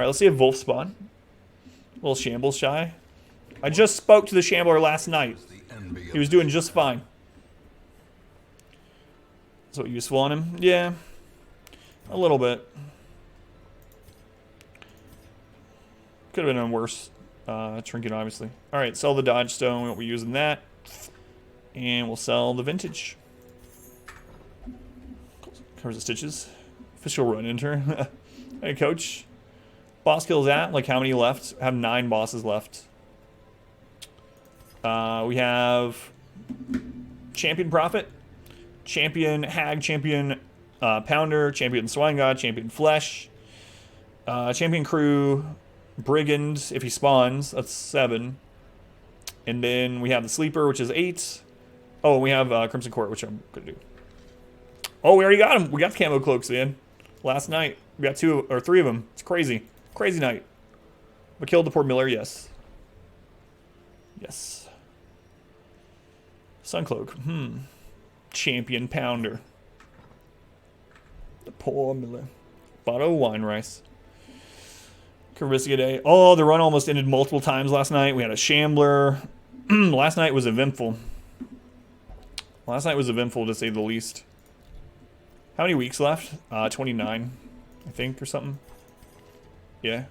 Alright, let's see if Wolf spawn. A little Shambles shy. I just spoke to the Shambler last night. He was doing just fine. So useful on him? Yeah. A little bit. Could have been on worse. Trinket, obviously. Alright, sell the Dodge Stone. We won't be using that. And we'll sell the Vintage. Covers the stitches. Official run enter. Hey, coach. Boss kills at, like how many left? I have 9 bosses left. We have Champion Prophet, Champion Hag, Champion Pounder, Champion Swine God, Champion Flesh, Champion Crew, Brigand, if he spawns, that's 7. And then we have the Sleeper, which is 8. Oh, and we have Crimson Court, which I'm gonna do. Oh, we already got him. We got the camo cloaks in last night. We got 2 or 3 of them. It's crazy. Crazy night. We killed the poor Miller, yes. Yes. Suncloak. Champion Pounder. The poor Miller. Bottle of wine rice. Carissa Day. Oh, the run almost ended multiple times last night. We had a Shambler. Last night was eventful. Last night was eventful, to say the least. How many weeks left? 29, I think, or something. Yeah.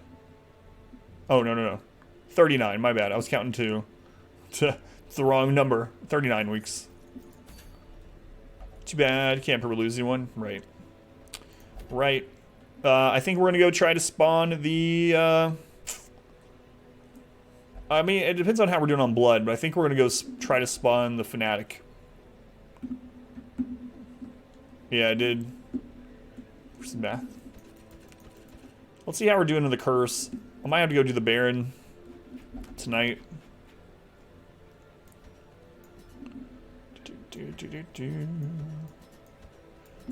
Oh, no. 39, my bad. I was counting to the wrong number. 39 weeks. Too bad. Can't ever lose anyone. Right. Right. I think we're going to go try to spawn the... I mean, it depends on how we're doing on blood, but I think we're going to go try to spawn the Fanatic. Yeah, I did. For some math. Let's see how we're doing in the curse. I might have to go do the Baron tonight.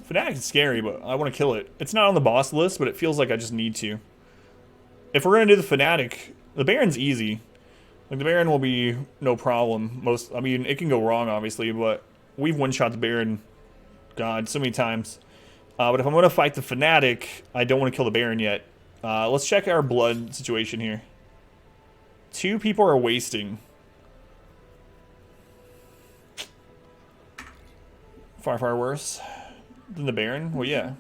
Fanatic is scary, but I want to kill it. It's not on the boss list, but it feels like I just need to. If we're going to do the Fanatic, the Baron's easy. Like, the Baron will be no problem. I mean, it can go wrong, obviously, but we've one-shot the Baron, God, so many times. But if I'm going to fight the Fanatic, I don't want to kill the Baron yet. Let's check our blood situation here. 2 people are wasting. Far, far worse than the Baron. Well, yeah.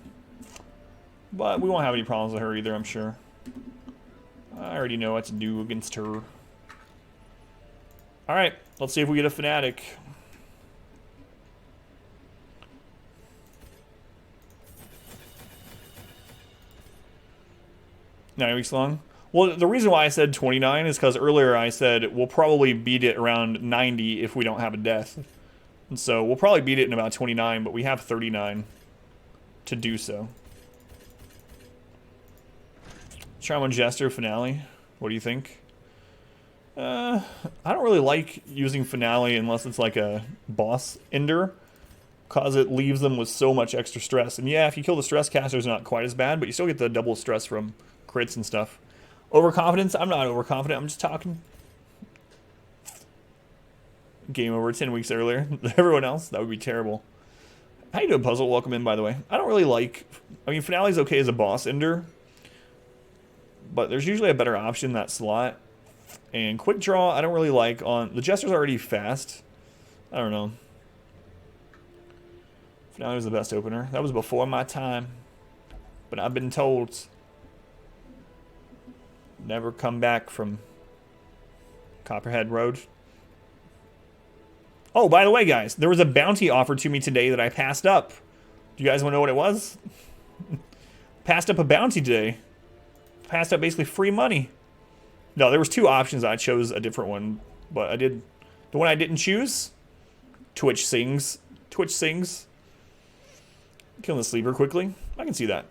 But we won't have any problems with her either, I'm sure. I already know what to do against her. Alright, let's see if we get a Fanatic. Nine weeks long. Well, the reason why I said 29 is because earlier I said we'll probably beat it around 90 if we don't have a death. And so we'll probably beat it in about 29, but we have 39 to do so. Charm on Jester Finale. What do you think? I don't really like using Finale unless it's like a boss ender, because it leaves them with so much extra stress. And yeah, if you kill the stress caster, it's not quite as bad, but you still get the double stress from crits and stuff. Overconfidence? I'm not overconfident. I'm just talking. Game over 10 weeks earlier. Everyone else? That would be terrible. How you doing, Puzzle? Welcome in, by the way. I don't really like... I mean, Finale's okay as a boss ender, but there's usually a better option in that slot. And Quick Draw, I don't really like on... The Jester's already fast. I don't know. Finale was the best opener. That was before my time. But I've been told... Never come back from Copperhead Road. Oh, by the way, guys, there was a bounty offered to me today that I passed up. Do you guys want to know what it was? Passed up a bounty today. Passed up basically free money. No, there was 2 options. I chose a different one, but I did the one I didn't choose. Twitch sings. Twitch sings. Killing the Sleeper quickly. I can see that.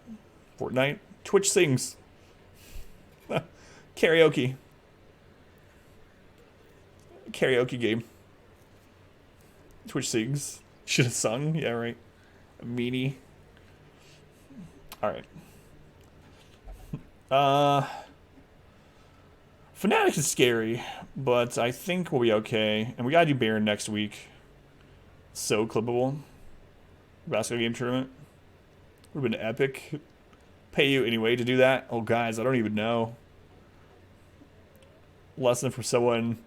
Fortnite. Twitch sings. Karaoke. Karaoke game. Twitch sings. Should have sung. Yeah, right. A meanie. Alright. Fnatic is scary, but I think we'll be okay. And we gotta do Baron next week. So clippable. Basketball game tournament. Would have been epic. pay you anyway to do that? Oh, guys, I don't even know. Lesson from someone.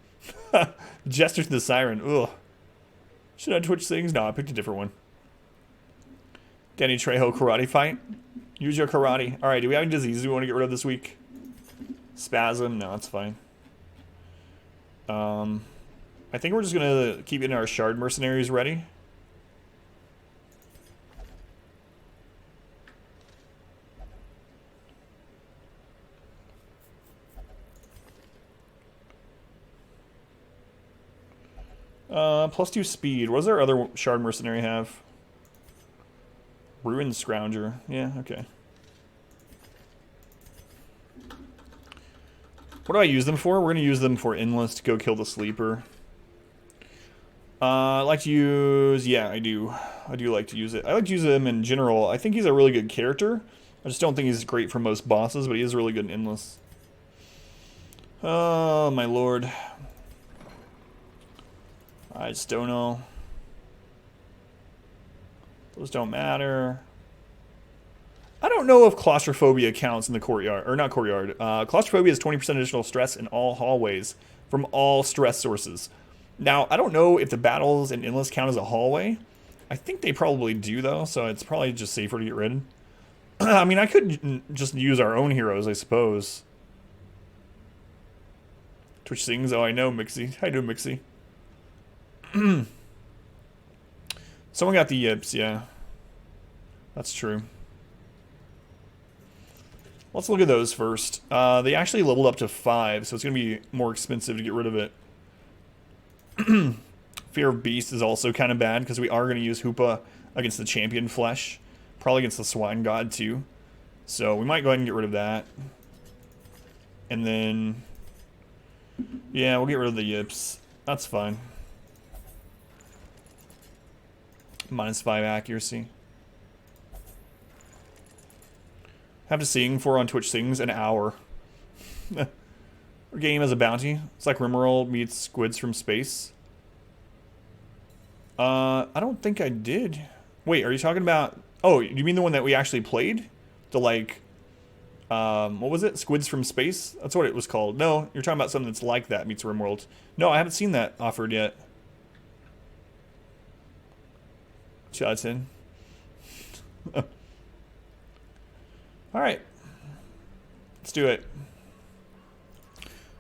Jester to the Siren. Ugh. Should I Twitch things? No, I picked a different one. Danny Trejo karate fight. Use your karate. Alright, do we have any diseases we want to get rid of this week? Spasm? No, that's fine. I think we're just going to keep getting our shard mercenaries ready. +2 speed. What does our other shard mercenary have? Ruined Scrounger. Yeah, okay. What do I use them for? We're going to use them for Endless to go kill the Sleeper. I like to use... Yeah, I do. I do like to use it. I like to use him in general. I think he's a really good character. I just don't think he's great for most bosses, but he is really good in Endless. Oh, my lord. I just don't know. Those don't matter. I don't know if claustrophobia counts in the courtyard. Or not courtyard. Claustrophobia is 20% additional stress in all hallways from all stress sources. Now, I don't know if the battles in Endless count as a hallway. I think they probably do, though, so it's probably just safer to get rid of. I mean, I could just use our own heroes, I suppose. Twitch things. Oh, I know, Mixie. How you doing, Mixie? Someone got the yips, yeah. That's true. Let's look at those first. They actually leveled up to 5, so it's going to be more expensive to get rid of it. Fear of Beast is also kind of bad, because we are going to use Hoopa against the Champion Flesh. Probably against the Swine God, too. So we might go ahead and get rid of that. And then... yeah, we'll get rid of the yips. That's fine. -5 accuracy. Have to sing for on Twitch Sings an hour. Our game as a bounty. It's like Rimworld meets Squids from Space. I don't think I did. Wait, are you talking about... oh, you mean the one that we actually played? The like... what was it? Squids from Space? That's what it was called. No, you're talking about something that's like that meets Rimworld. No, I haven't seen that offered yet. Shots in. Alright. Let's do it.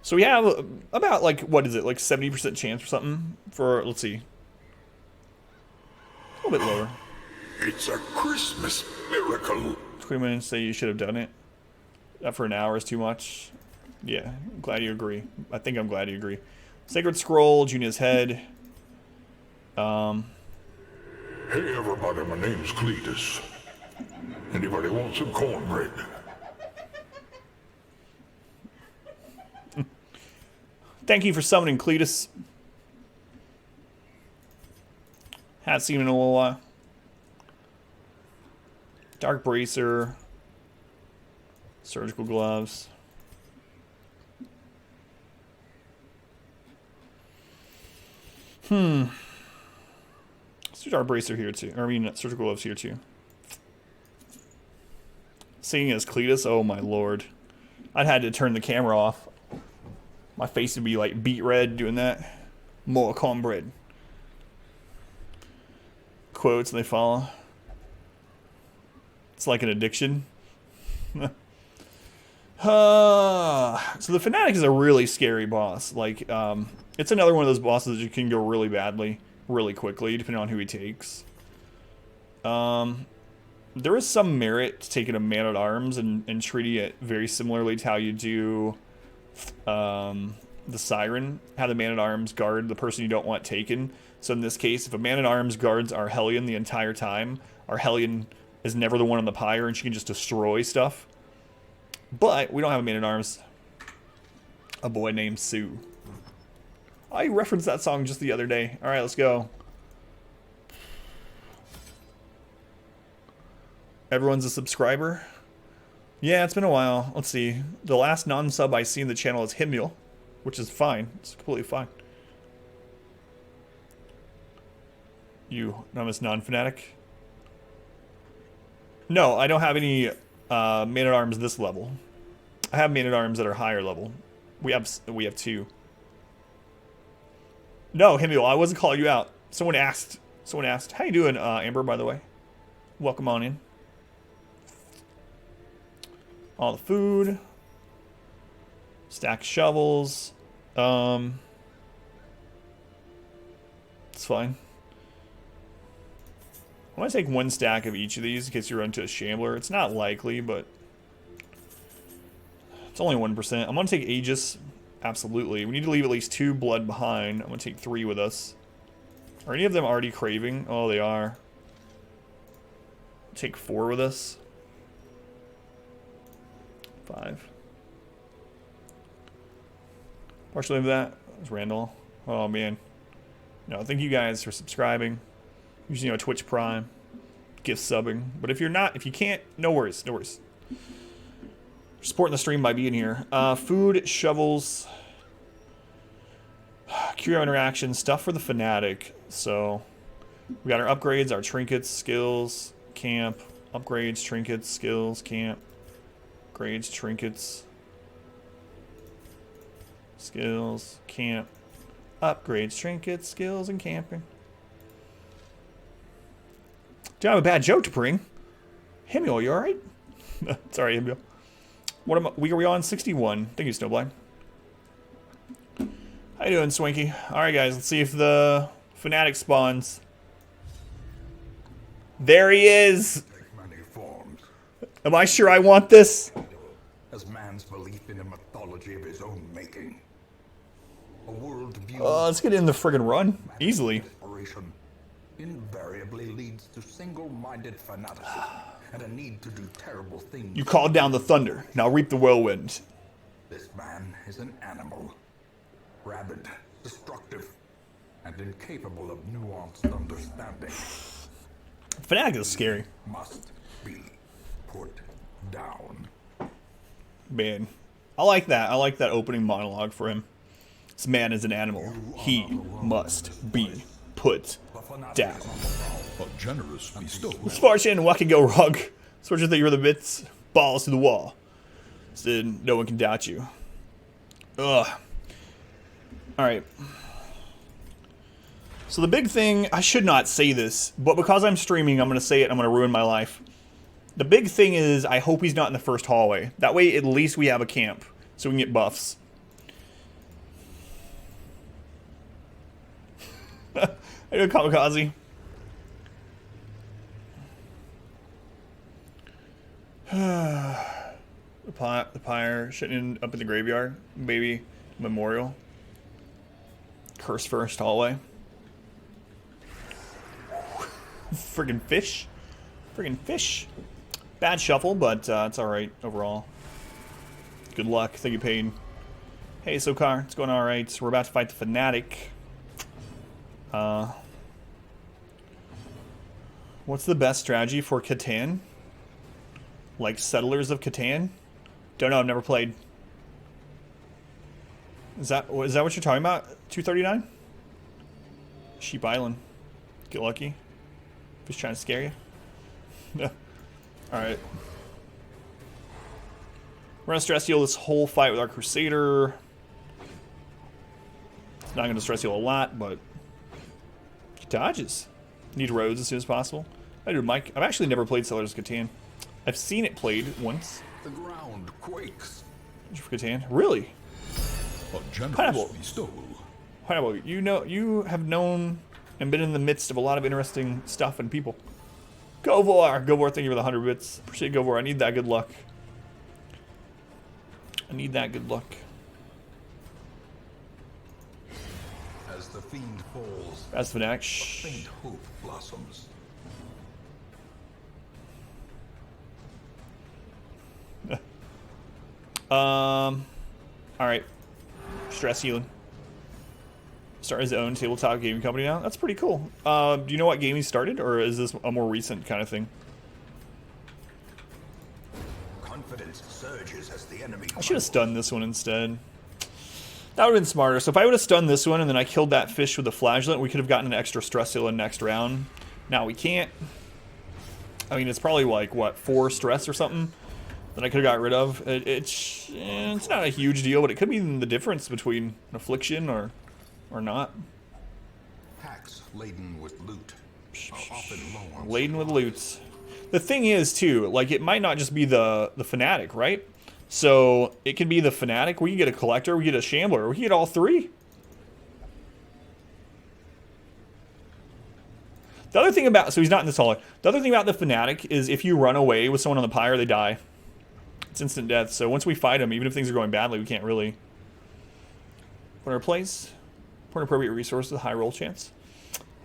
So we have about, like, what is it? Like 70% chance or something for, let's see. A little bit lower. It's a Christmas miracle. 20 minutes say you should have done it. That for an hour is too much. Yeah, I'm glad you agree. I think I'm glad you agree. Sacred Scroll, Junior's Head. Hey everybody, my name's Cletus. Anybody want some cornbread? Thank you for summoning, Cletus. Haven't seen him in a little while. Dark Bracer. Surgical Gloves. Let's do Dark Bracer here too. Or I mean, Surgical Gloves here too. Singing as Cletus, oh my lord. I'd had to turn the camera off. My face would be like beet red doing that. More cornbread. Quotes and they follow. It's like an addiction. So the Fanatic is a really scary boss. Like, it's another one of those bosses that you can go really badly, really quickly, depending on who he takes. There is some merit to taking a Man-at-Arms and treating it very similarly to how you do the Siren. Have the Man-at-Arms guard the person you don't want taken. So in this case, if a Man-at-Arms guards our Hellion the entire time, our Hellion is never the one on the pyre and she can just destroy stuff. But we don't have a Man-at-Arms. A boy named Sue. I referenced that song just the other day. Alright, let's go. Everyone's a subscriber. Yeah, it's been a while. Let's see. The last non-sub I see in the channel is Himul, which is fine. It's completely fine. You, anonymous non-fanatic. No, I don't have any Man-at-Arms this level. I have Man-at-Arms that are higher level. We have 2. No, Himil, I wasn't calling you out. Someone asked. How you doing, Amber, by the way? Welcome on in. All the food. Stack shovels. It's fine. I'm going to take 1 stack of each of these in case you run into a Shambler. It's not likely, but it's only 1%. I'm going to take Aegis. Absolutely. We need to leave at least 2 blood behind. I'm going to take 3 with us. Are any of them already craving? Oh, they are. Take 4 with us. 5. Partially of that is Randall. Oh, man. No, thank you guys for subscribing. Using, Twitch Prime. Gift subbing. But if you're not, if you can't, no worries. No worries. Supporting the stream by being here. Food, shovels, curio interaction, stuff for the fanatic. So we got our upgrades, our trinkets, skills, camp, upgrades, trinkets, skills, camp, upgrades, trinkets, skills, camp, upgrades, trinkets, skills, and camping. Do I have a bad joke to bring? Himil, you alright? Sorry, Himil. What am I, are we on? 61. Thank you, Snowblind. How you doing, Swanky? Alright, guys, let's see if the fanatic spawns. There he is! Many forms. Am I sure I want this? As man's belief in a mythology of his own making. A worldview. Let's get in the friggin' run. Easily. Inspiration invariably leads to single-minded fanaticism and a need to do terrible things. You called down the thunder. Now reap the whirlwind. This man is an animal. Rabid, destructive, and incapable of nuanced understanding. Fanatic is scary. Must be put down. Man. I like that. I like that opening monologue for him. This man is an animal. He must be put down. A generous bestowal. As far as what can go wrong? Soldier that you're the bits, balls to the wall. So no one can doubt you. Ugh. Alright. So the big thing, I should not say this, but because I'm streaming, I'm going to say it, I'm going to ruin my life. The big thing is, I hope he's not in the first hallway. That way, at least we have a camp, so we can get buffs. I do kamikaze. The pyre shouldn't end up in the graveyard. Baby memorial. Curse first hallway. Friggin' fish. Friggin' fish. Bad shuffle, but it's alright overall. Good luck. Thank you, Payne. Hey, Sokar. It's going alright. We're about to fight the Fanatic. What's the best strategy for Catan? Like Settlers of Catan? Don't know, I've never played. Is that what you're talking about? 239? Sheep Island. Get lucky. Just trying to scare you. No. Alright. We're gonna stress heal this whole fight with our Crusader. It's not gonna stress heal a lot, but he dodges. Need roads as soon as possible. I do, Mike. I've actually never played Settlers of Catan. I've seen it played once. The ground quakes. For Catan, really? Pineapple. Bestowal. Pineapple. You have known and been in the midst of a lot of interesting stuff and people. Govor, thank you for the 100 bits. Appreciate it, Govor. I need that good luck. I need that good luck. As the fiend falls, As the Fanatic. faint hope blossoms. Alright. Stress healing. Start his own tabletop gaming company now. That's pretty cool. Do you know what game he started, or is this a more recent kind of thing? Confidence surges as the enemy. I should have stunned this one instead. That would have been smarter. So if I would have stunned this one and then I killed that fish with a flagellant, we could have gotten an extra stress heal in next round. Now we can't. I mean, it's probably like, what, 4 stress or something? that I could have got rid of. It's not a huge deal, but it could be the difference between an affliction or not. Packs laden with loot are often low on Laden with supplies. loots. The thing is, too, like, it might not just be the fanatic, right? So it can be the fanatic. We can get a collector. We get a shambler. We can get all three. The other thing about, so he's not in this hallway. The other thing about the fanatic is if you run away with someone on the pyre, they die. It's instant death. So once we fight them, even if things are going badly, we can't really put our place. Put appropriate resources, high roll chance.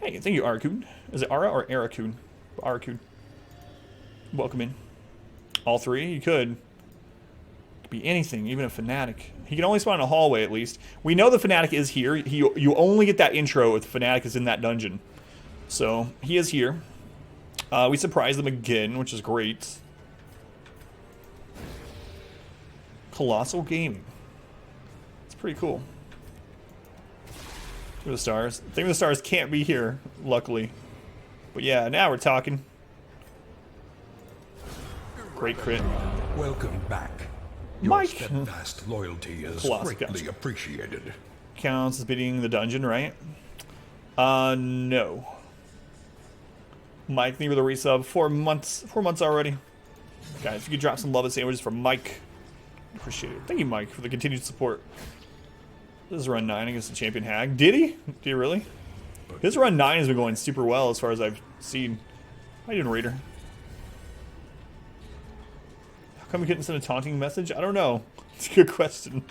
Hey, thank you, Arakun. Is it Ara or Arakun? Arakun. Welcome in. All three? You could. Could be anything, even a fanatic. He can only spawn in a hallway at least. We know the fanatic is here. You only get that intro if the fanatic is in that dungeon. So, he is here. We surprised them again, which is great. Colossal Gaming. It's pretty cool. Think of the stars. Think of the stars can't be here, luckily. But yeah, now we're talking. Great crit. Welcome back. Your Mike. steadfast loyalty is Colossal greatly counts. appreciated. Counts as beating the dungeon, right? No. Mike, thank you for the resub. 4 months. 4 months already. Guys, if you could drop some love and sandwiches for Mike. Appreciate it. Thank you, Mike, for the continued support. This is run 9 against the champion hag. Did he? Did he really? His run 9 has been going super well as far as I've seen. How you doing, Raider? How come we couldn't send a taunting message? I don't know. It's a good question.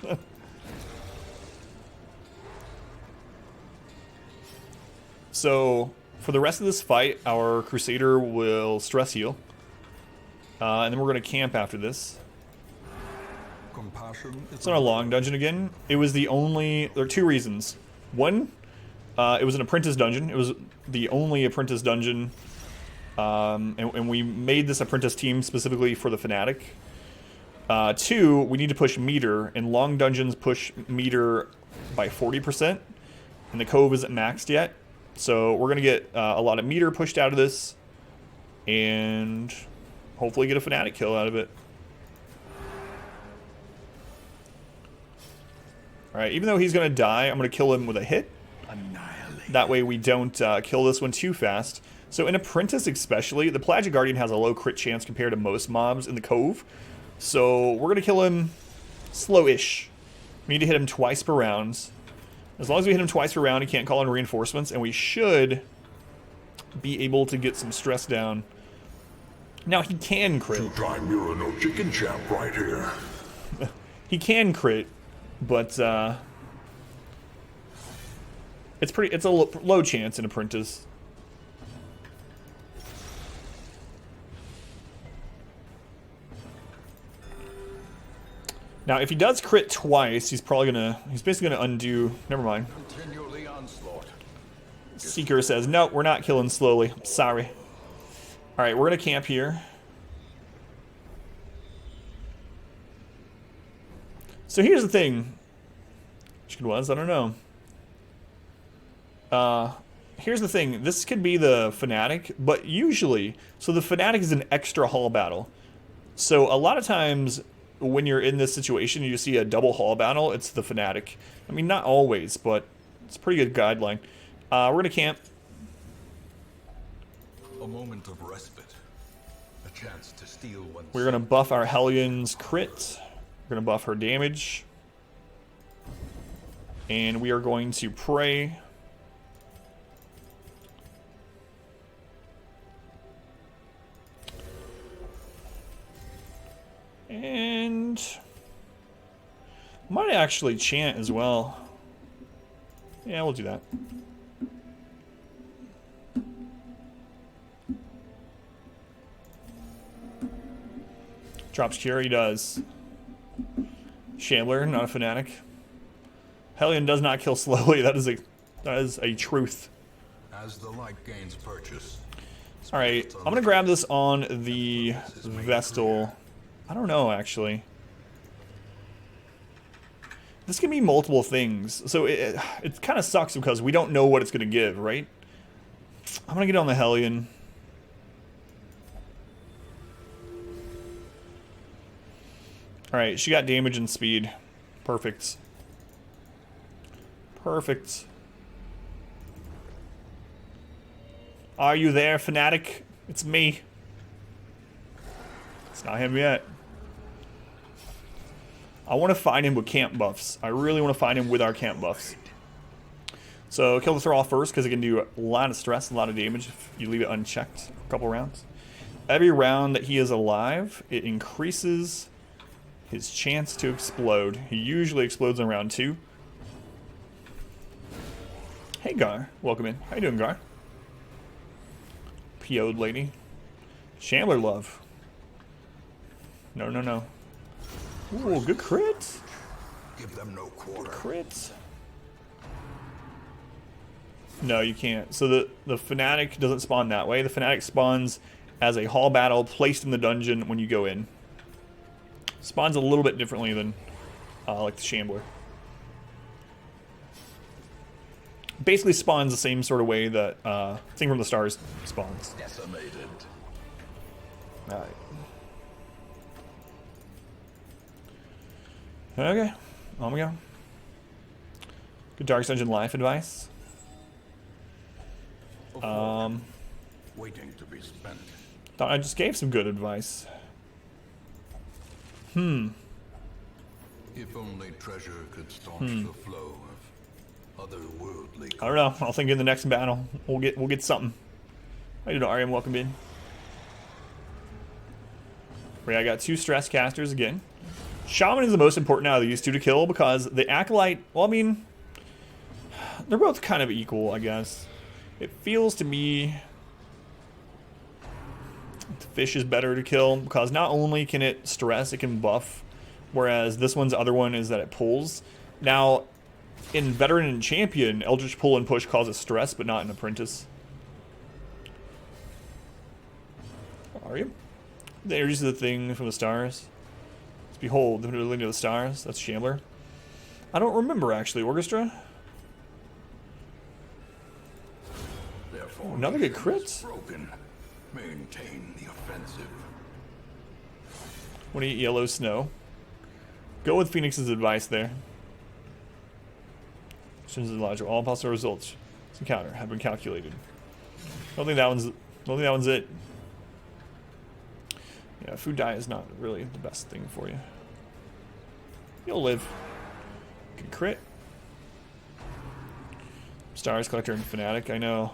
So, for the rest of this fight, our Crusader will stress heal. And then we're going to camp after this. Compassion. It's not a long dungeon again. It was the only... There are two reasons. One, it was an apprentice dungeon. It was the only apprentice dungeon. And we made this apprentice team specifically for the fanatic. Two, we need to push meter. And long dungeons push meter by 40%. And the cove isn't maxed yet. So we're going to get a lot of meter pushed out of this. And hopefully get a fanatic kill out of it. Alright, even though he's going to die, I'm going to kill him with a hit. Annihilate. That way we don't kill this one too fast. So in Apprentice especially, the Pelagic Guardian has a low crit chance compared to most mobs in the Cove. So we're going to kill him slow-ish. We need to hit him twice per round. As long as we hit him twice per round, he can't call in reinforcements, and we should be able to get some stress down. Now, he can crit. Two-time Murano chicken champ right here. He can crit, but it's a low chance in Apprentice. Now, if he does crit twice, he's basically gonna undo. Never mind. Continually onslaught. Seeker says, no, we're not killing slowly. Sorry. All right, we're gonna camp here. So here's the thing. Which it was, I don't know. Here's the thing. This could be the Fanatic, but usually, so the Fanatic is an extra hall battle. So a lot of times, when you're in this situation, you see a double hall battle, it's the Fanatic. I mean, not always, but it's a pretty good guideline. We're gonna camp. A moment of respite. A chance to steal one's... We're gonna buff our Hellion's crit. We're gonna buff her damage. And we are going to pray. And might actually chant as well. Yeah, we'll do that. Drops cure, he does. Shambler, not a fanatic. Hellion does not kill slowly. That is a truth. As the light gains purchase. All right, I'm gonna grab this on the Vestal. I don't know, actually. This can be multiple things, so it kind of sucks because we don't know what it's gonna give, right? I'm gonna get on the Hellion. Alright, she got damage and speed. Perfect. Perfect. Are you there, fanatic? It's me. It's not him yet. I want to find him with camp buffs. I really want to find him with our camp buffs. So kill the Thrall first because it can do a lot of stress, a lot of damage if you leave it unchecked for a couple rounds. Every round that he is alive, it increases his chance to explode. He usually explodes in round 2. Hey Gar, welcome in. How you doing, Gar? PO'd lady. Shambler love. No, no, no. Ooh, good crit. Give them no quarter. Crit. No, you can't. So the Fanatic doesn't spawn that way. The Fanatic spawns as a hall battle placed in the dungeon when you go in. Spawns a little bit differently than like the Shambler. Basically spawns the same sort of way that Thing from the Stars spawns. Decimated. Alright. Okay, on we go. Good Dark Dungeon life advice. Waiting to be spent. Thought I just gave some good advice. If only treasure could staunch the flow of otherworldly. I don't know. I'll think in the next battle we'll get something. How you doing, Ariam? Welcome in. Right, I got 2 stress casters again. Shaman is the most important out of these 2 to kill because the Acolyte, well, I mean, they're both kind of equal, I guess. It feels to me the fish is better to kill because not only can it stress, it can buff, whereas this one's other one is that it pulls. Now, in Veteran and Champion, Eldritch Pull and Push causes stress, but not in Apprentice. Are you? There's the Thing from the Stars. Behold, the Lady of the Stars. That's Shambler. I don't remember, actually. Orchestra? Therefore, another good crit. Broken. Maintain the offensive. Want to eat yellow snow? Go with Phoenix's advice there. Since it's logical. All possible results this encounter have been calculated. I don't think that one's it. Yeah, food diet is not really the best thing for you. You'll live. Good crit. Stars Collector and Fanatic, I know.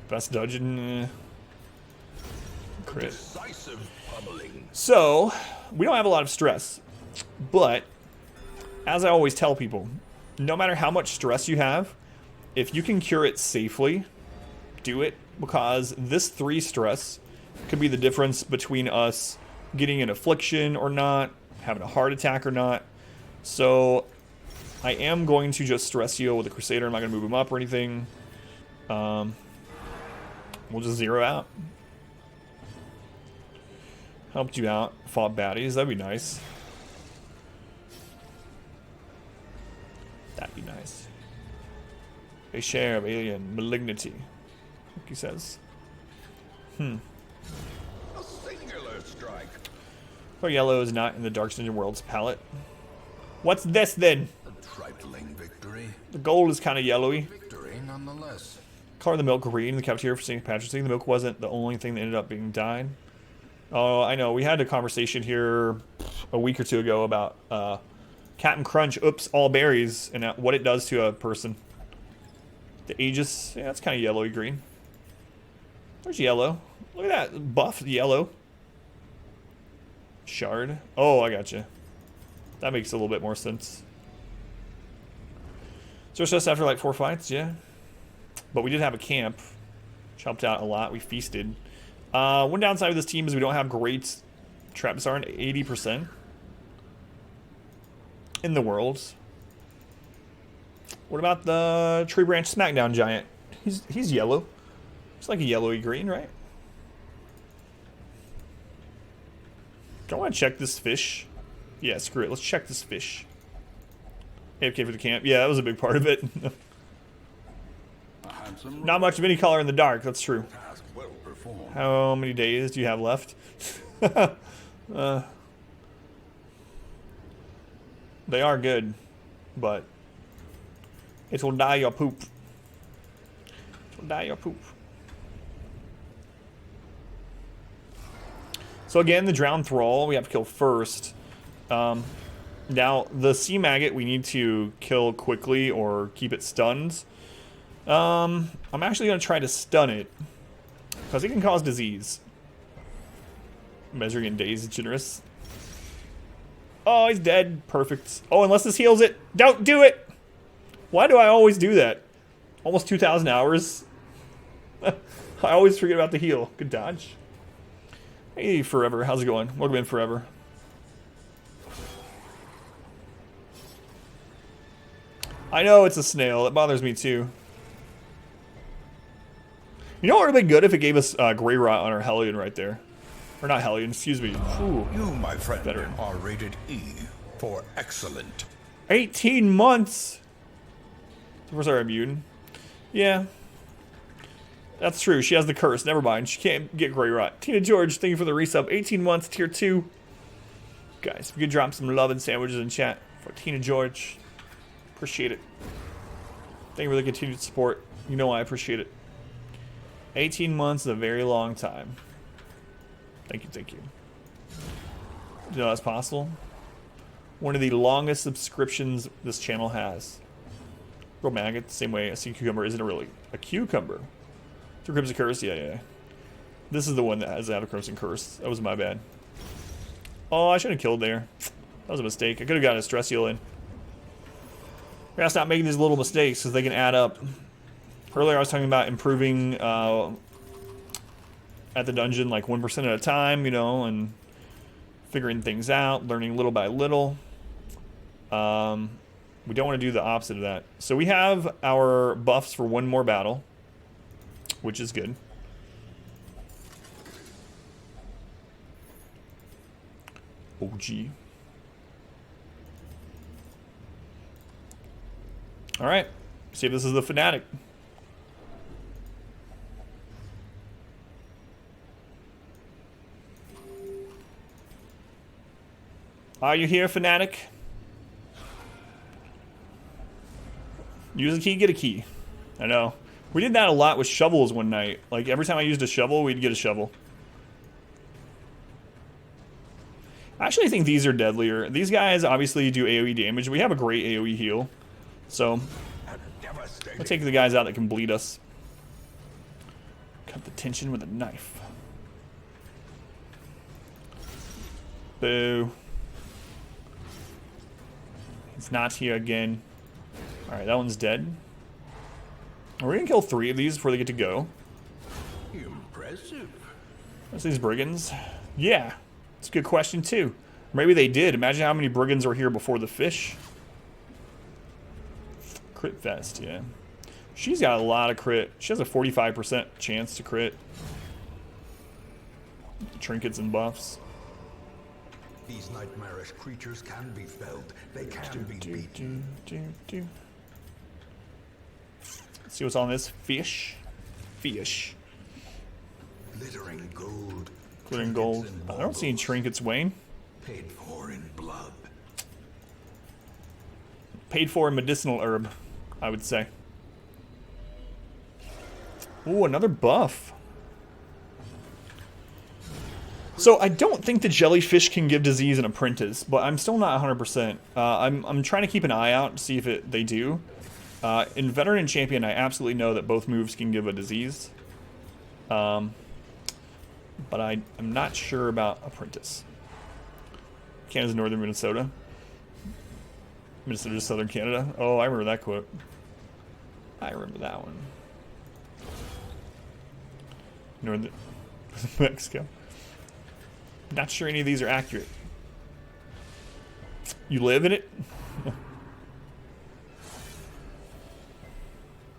Best dungeon. Crit. Decisive pummeling. So, we don't have a lot of stress. But, as I always tell people, no matter how much stress you have, if you can cure it safely, do it. Because this 3 stress could be the difference between us getting an affliction or not, having a heart attack or not. So I am going to just stress heal with the Crusader. I'm not going to move him up or anything. We'll just zero out. Helped you out. Fought baddies. That'd be nice. That'd be nice. A share of alien malignity, like he says. A singular strike. Or yellow is not in the Dark Dungeon World's palette. What's this then? A trifling victory. The gold is kind of yellowy. Victory nonetheless. Color the milk green in the cafeteria for St. Patrick's Day. The milk wasn't the only thing that ended up being dyed. Oh, I know. We had a conversation here a week or 2 ago about Captain Crunch, oops, all berries, and what it does to a person. The Aegis, yeah, it's kind of yellowy green. There's yellow. Look at that, buffed yellow. Shard. Oh, I gotcha. That makes a little bit more sense. So it's just after like 4 fights, yeah. But we did have a camp, which helped out a lot. We feasted. One downside of this team is we don't have great trap disarm, 80% in the world. What about the Tree Branch Smackdown Giant? He's yellow. It's like a yellowy green, right? Do I want to check this fish? Yeah, screw it. Let's check this fish. AFK for the camp. Yeah, that was a big part of it. Not much of any color in the dark. That's true. Task well performed. How many days do you have left? They are good, but it will die your poop. It will die your poop. So again, the Drowned Thrall we have to kill first. Now, the Sea Maggot we need to kill quickly or keep it stunned. I'm actually going to try to stun it, because it can cause disease. Measuring in days is generous. Oh, he's dead. Perfect. Oh, unless this heals it. Don't do it! Why do I always do that? Almost 2,000 hours. I always forget about the heal. Good dodge. Hey, Forever. How's it going? Welcome in, Forever. I know it's a snail. It bothers me too. You know what would have been good if it gave us Grey Rot on our Hellion right there. Or not Hellion, excuse me. Ooh, you, my friend, better. are rated E for excellent. 18 months! Where's our immune? Yeah. That's true. She has the curse. Never mind. She can't get Grey Rot. Tina George, thank you for the resub. 18 months, tier 2. Guys, if you could drop some love and sandwiches in chat for Tina George. Appreciate it. Thank you for the continued support. You know I appreciate it. 18 months is a very long time. Thank you, thank you. Do you know that's possible? One of the longest subscriptions this channel has. Real maggot, the same way a sea cucumber isn't really a cucumber. Through Crimson Curse, yeah. This is the one that has the Crimson Curse. That was my bad. Oh, I should have killed there. That was a mistake. I could have gotten a stress heal in. We gotta stop making these little mistakes because they can add up. Earlier I was talking about improving at the dungeon like 1% at a time, you know, and figuring things out, learning little by little. We don't want to do the opposite of that. So we have our buffs for one more battle, which is good. OG. Alright. See if this is the Fanatic. Are you here, Fanatic? Use a key, get a key. I know. We did that a lot with shovels one night. Like, every time I used a shovel, we'd get a shovel. I actually think these are deadlier. These guys obviously do AoE damage. We have a great AoE heal. So, let's take the guys out that can bleed us. Cut the tension with a knife. Boo. It's not here again. Alright, that one's dead. We're gonna kill 3 of these before they get to go. Impressive. What's these brigands? Yeah, it's a good question too. Maybe they did. Imagine how many brigands were here before the fish. Crit fest, yeah. She's got a lot of crit. She has a 45% chance to crit. Trinkets and buffs. These nightmarish creatures can be felled. They can be beaten. Let's see what's on this fish. Fish. Glittering gold. Glittering gold. I don't see any trinkets, Wayne. Paid for in blood. Paid for in medicinal herb, I would say. Ooh, another buff. So I don't think the jellyfish can give disease in Apprentice, but I'm still not 100%. I'm trying to keep an eye out to see if they do. In Veteran and Champion, I absolutely know that both moves can give a disease. But I'm not sure about Apprentice. Canada's northern Minnesota. Minnesota's southern Canada. Oh, I remember that quote. I remember that one. Northern Mexico. Not sure any of these are accurate. You live in it?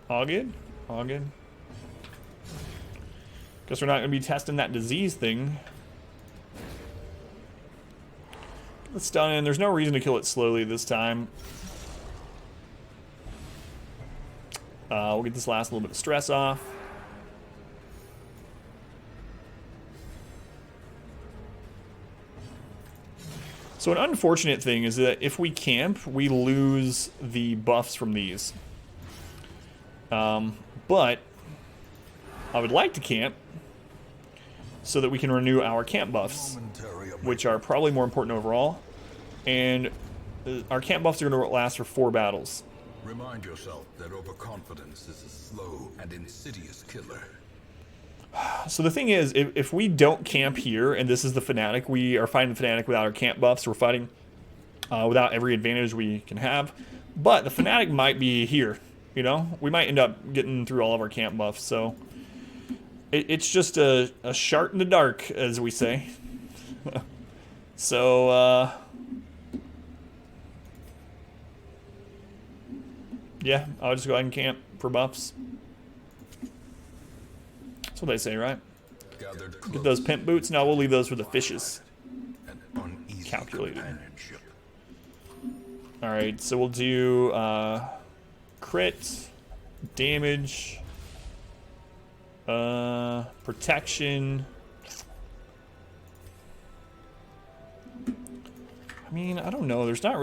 All good? All good. Guess we're not going to be testing that disease thing. Let's stun in. There's no reason to kill it slowly this time. We'll get this last little bit of stress off. So an unfortunate thing is that if we camp, we lose the buffs from these. But I would like to camp so that we can renew our camp buffs, which are probably more important overall. And our camp buffs are going to last for 4 battles. Remind yourself that overconfidence is a slow and insidious killer. So the thing is, if we don't camp here, and this is the Fnatic, we are fighting the Fnatic without our camp buffs, we're fighting without every advantage we can have. But the Fnatic might be here, you know? We might end up getting through all of our camp buffs, so... It's just a shart in the dark, as we say. So, yeah, I'll just go ahead and camp for buffs. That's what they say, right? Get those pimp boots. Now we'll leave those for the fishes. Calculated. Alright, so we'll do crit, damage, protection. I mean, I don't know. There's nothing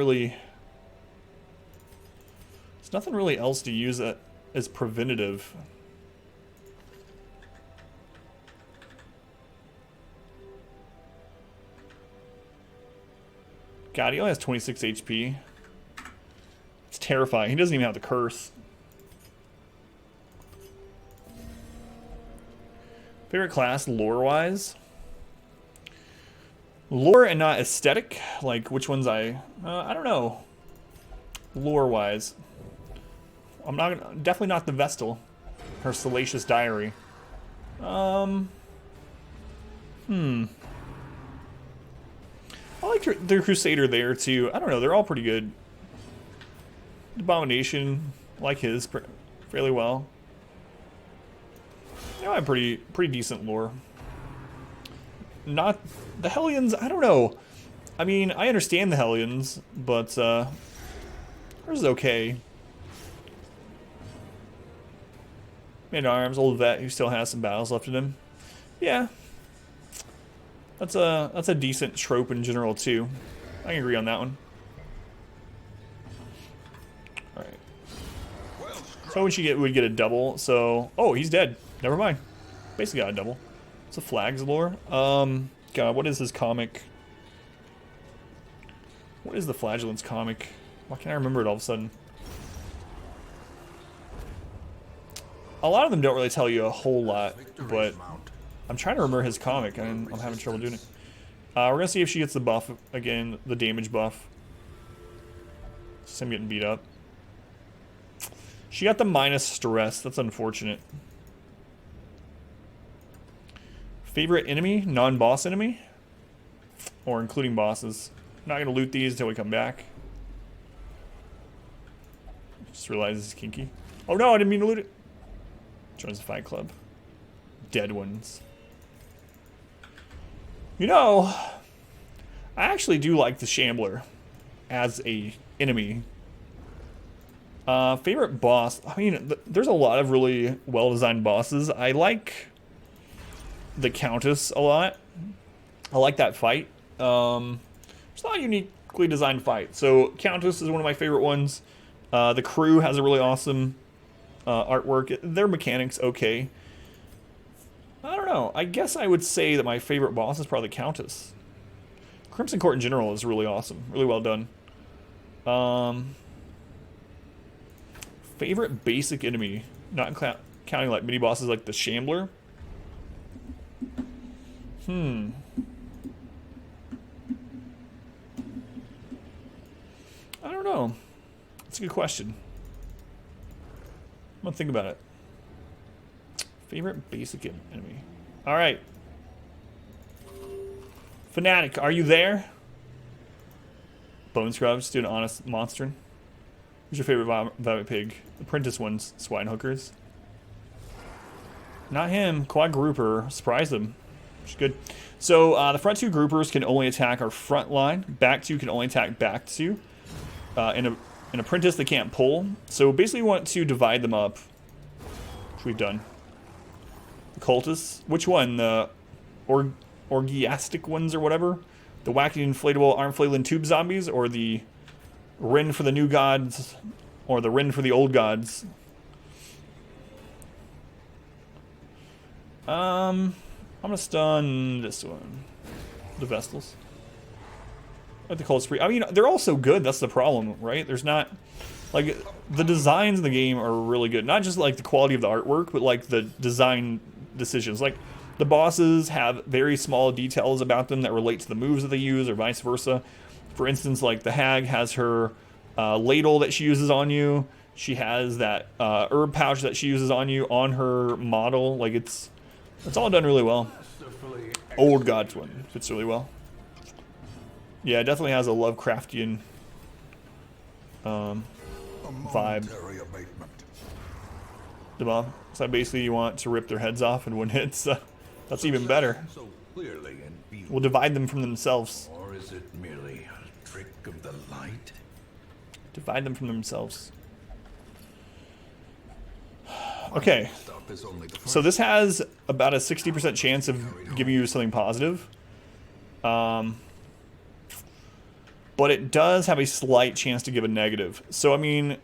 really else to use that as preventative. God, he only has 26 HP. It's terrifying. He doesn't even have the curse. Favorite class, lore-wise? Lore and not aesthetic. Like, which ones I don't know. Lore-wise. Definitely not the Vestal. Her Salacious Diary. I like the Crusader there, too. I don't know, they're all pretty good. Abomination, like his, fairly well. You know, I have pretty decent lore. Not... The Hellions, I don't know. I mean, I understand the Hellions, but, hers is okay. Man-at-Arms, old vet who still has some battles left in him. Yeah. That's a decent trope in general, too. I can agree on that one. Alright. So we'd get a double, so... Oh, he's dead. Never mind. Basically got a double. It's a Flags lore. God, what is his comic? What is the Flagellants comic? Why can't I remember it all of a sudden? A lot of them don't really tell you a whole lot, but I'm trying to remember his comic, and I'm having trouble doing it. We're gonna see if she gets the buff again, the damage buff. Just him getting beat up. She got the minus stress. That's unfortunate. Favorite enemy? Non-boss enemy? Or including bosses? Not gonna loot these until we come back. Just realized this is kinky. Oh no, I didn't mean to loot it. Joins the Fight Club. Dead ones. You know, I actually do like the Shambler as a enemy. Favorite boss? I mean, there's a lot of really well-designed bosses. I like the Countess a lot. I like that fight. It's not a uniquely designed fight. So Countess is one of my favorite ones. The crew has a really awesome artwork. Their mechanics okay. I don't know. I guess I would say that my favorite boss is probably the Countess. Crimson Court in general is really awesome. Really well done. Favorite basic enemy? Not counting like mini bosses like the Shambler. I don't know. That's a good question. I'm gonna think about it. Favorite basic enemy. Alright. Fnatic, are you there? Bone Scrubs, doing honest monster. Who's your favorite vomit pig? Apprentice ones, swine hookers. Not him. Quad grouper. Surprise them. Which is good. So the front two groupers can only attack our front line. Back two can only attack back two. In apprentice, they can't pull. So basically, we want to divide them up. Which we've done. The cultists. Which one? The orgiastic ones or whatever. The wacky inflatable arm flailing tube zombies, or the Rin for the new gods, or the Rin for the old gods. I'm gonna stun this one. The Vestals. Like the Cold Spree. I mean, they're all so good, that's the problem, right? There's not... Like, the designs in the game are really good. Not just, like, the quality of the artwork, but, like, the design decisions. Like, the bosses have very small details about them that relate to the moves that they use, or vice versa. For instance, like, the Hag has her ladle that she uses on you. She has that herb pouch that she uses on you on her model. Like, it's all done really well. Old Gods one fits really well. Yeah, it definitely has a Lovecraftian vibe. So basically you want to rip their heads off in one hit, so that's even better. We'll divide them from themselves. Or is it merely a trick of the light? Divide them from themselves. Okay. So this has about a 60% chance of giving you something positive. But it does have a slight chance to give a negative. So, I mean,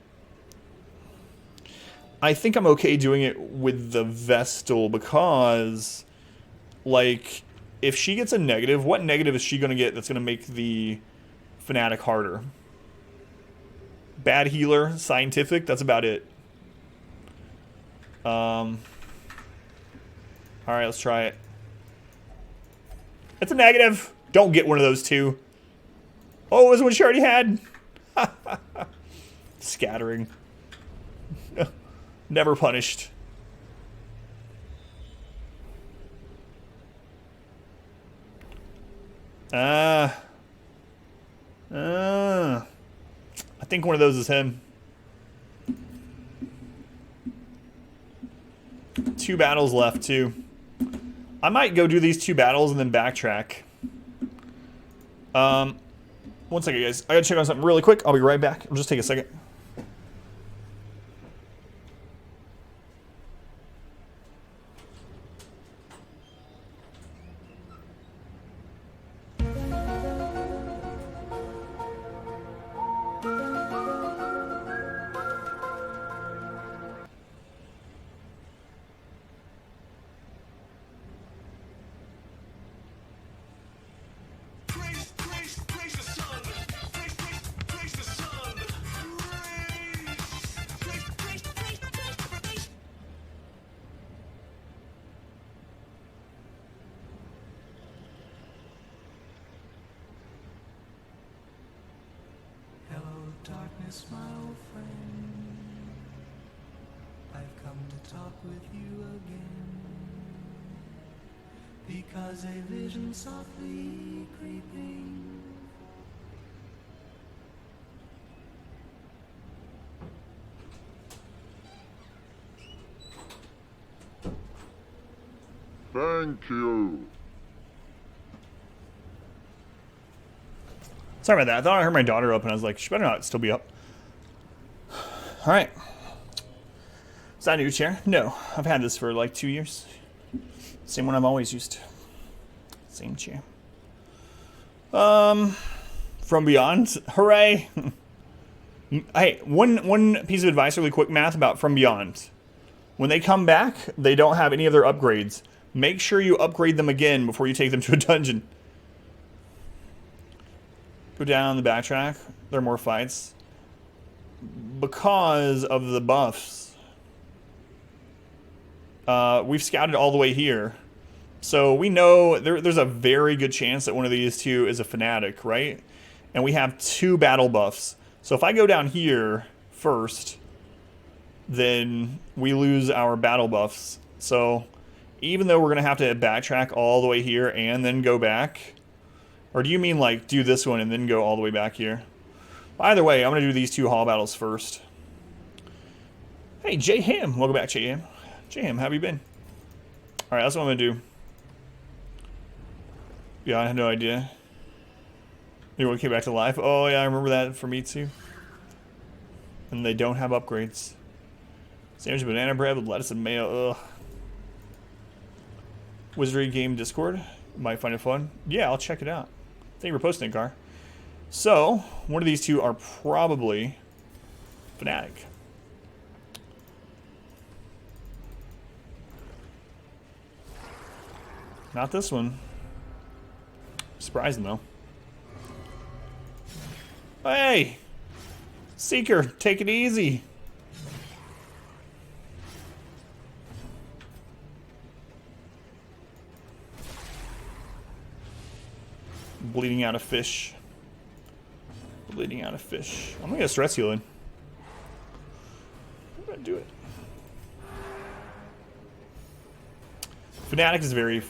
I think I'm okay doing it with the Vestal because, like, if she gets a negative, what negative is she going to get that's going to make the Fanatic harder? Bad healer, scientific, that's about it. Alright, let's try it. It's a negative. Don't get one of those two. Oh, it was one she already had. Scattering. Never punished. I think one of those is him. 2 battles left, too. I might go do these 2 battles and then backtrack. One second, guys. I gotta check on something really quick. I'll be right back. It'll just take a second. Darkness, my old friend, I've come to talk with you again, because a vision softly creeping Thank you. Sorry about that. I thought I heard my daughter up, and I was like, she better not still be up. All right. Is that a new chair? No. I've had this for like 2 years. Same one I've always used. Same chair. From Beyond. Hooray. Hey, one piece of advice, really quick math about From Beyond. When they come back, they don't have any of their upgrades. Make sure you upgrade them again before you take them to a dungeon. Go down the backtrack. There are more fights. Because of the buffs. We've scouted all the way here. So we know there's a very good chance that one of these two is a Fanatic, right? And we have 2 battle buffs. So if I go down here first, then we lose our battle buffs. So even though we're going to have to backtrack all the way here and then go back... Or do you mean, like, do this one and then go all the way back here? Either way, I'm going to do these 2 hall battles first. Hey, J Ham. Welcome back, J Ham. J Ham, how have you been? Alright, that's what I'm going to do. Yeah, I had no idea. Anyone came back to life? Oh, yeah, I remember that for me, too. And they don't have upgrades. Sandwich of banana bread with lettuce and mayo. Ugh. Wizardry Game Discord. Might find it fun. Yeah, I'll check it out. Thank you for posting, Car. So, one of these two are probably Fnatic. Not this one. Surprising, though. Hey! Seeker, take it easy. Bleeding out a fish. Bleeding out a fish. I'm gonna get stress healing. I'm gonna do it. Fnatic is very...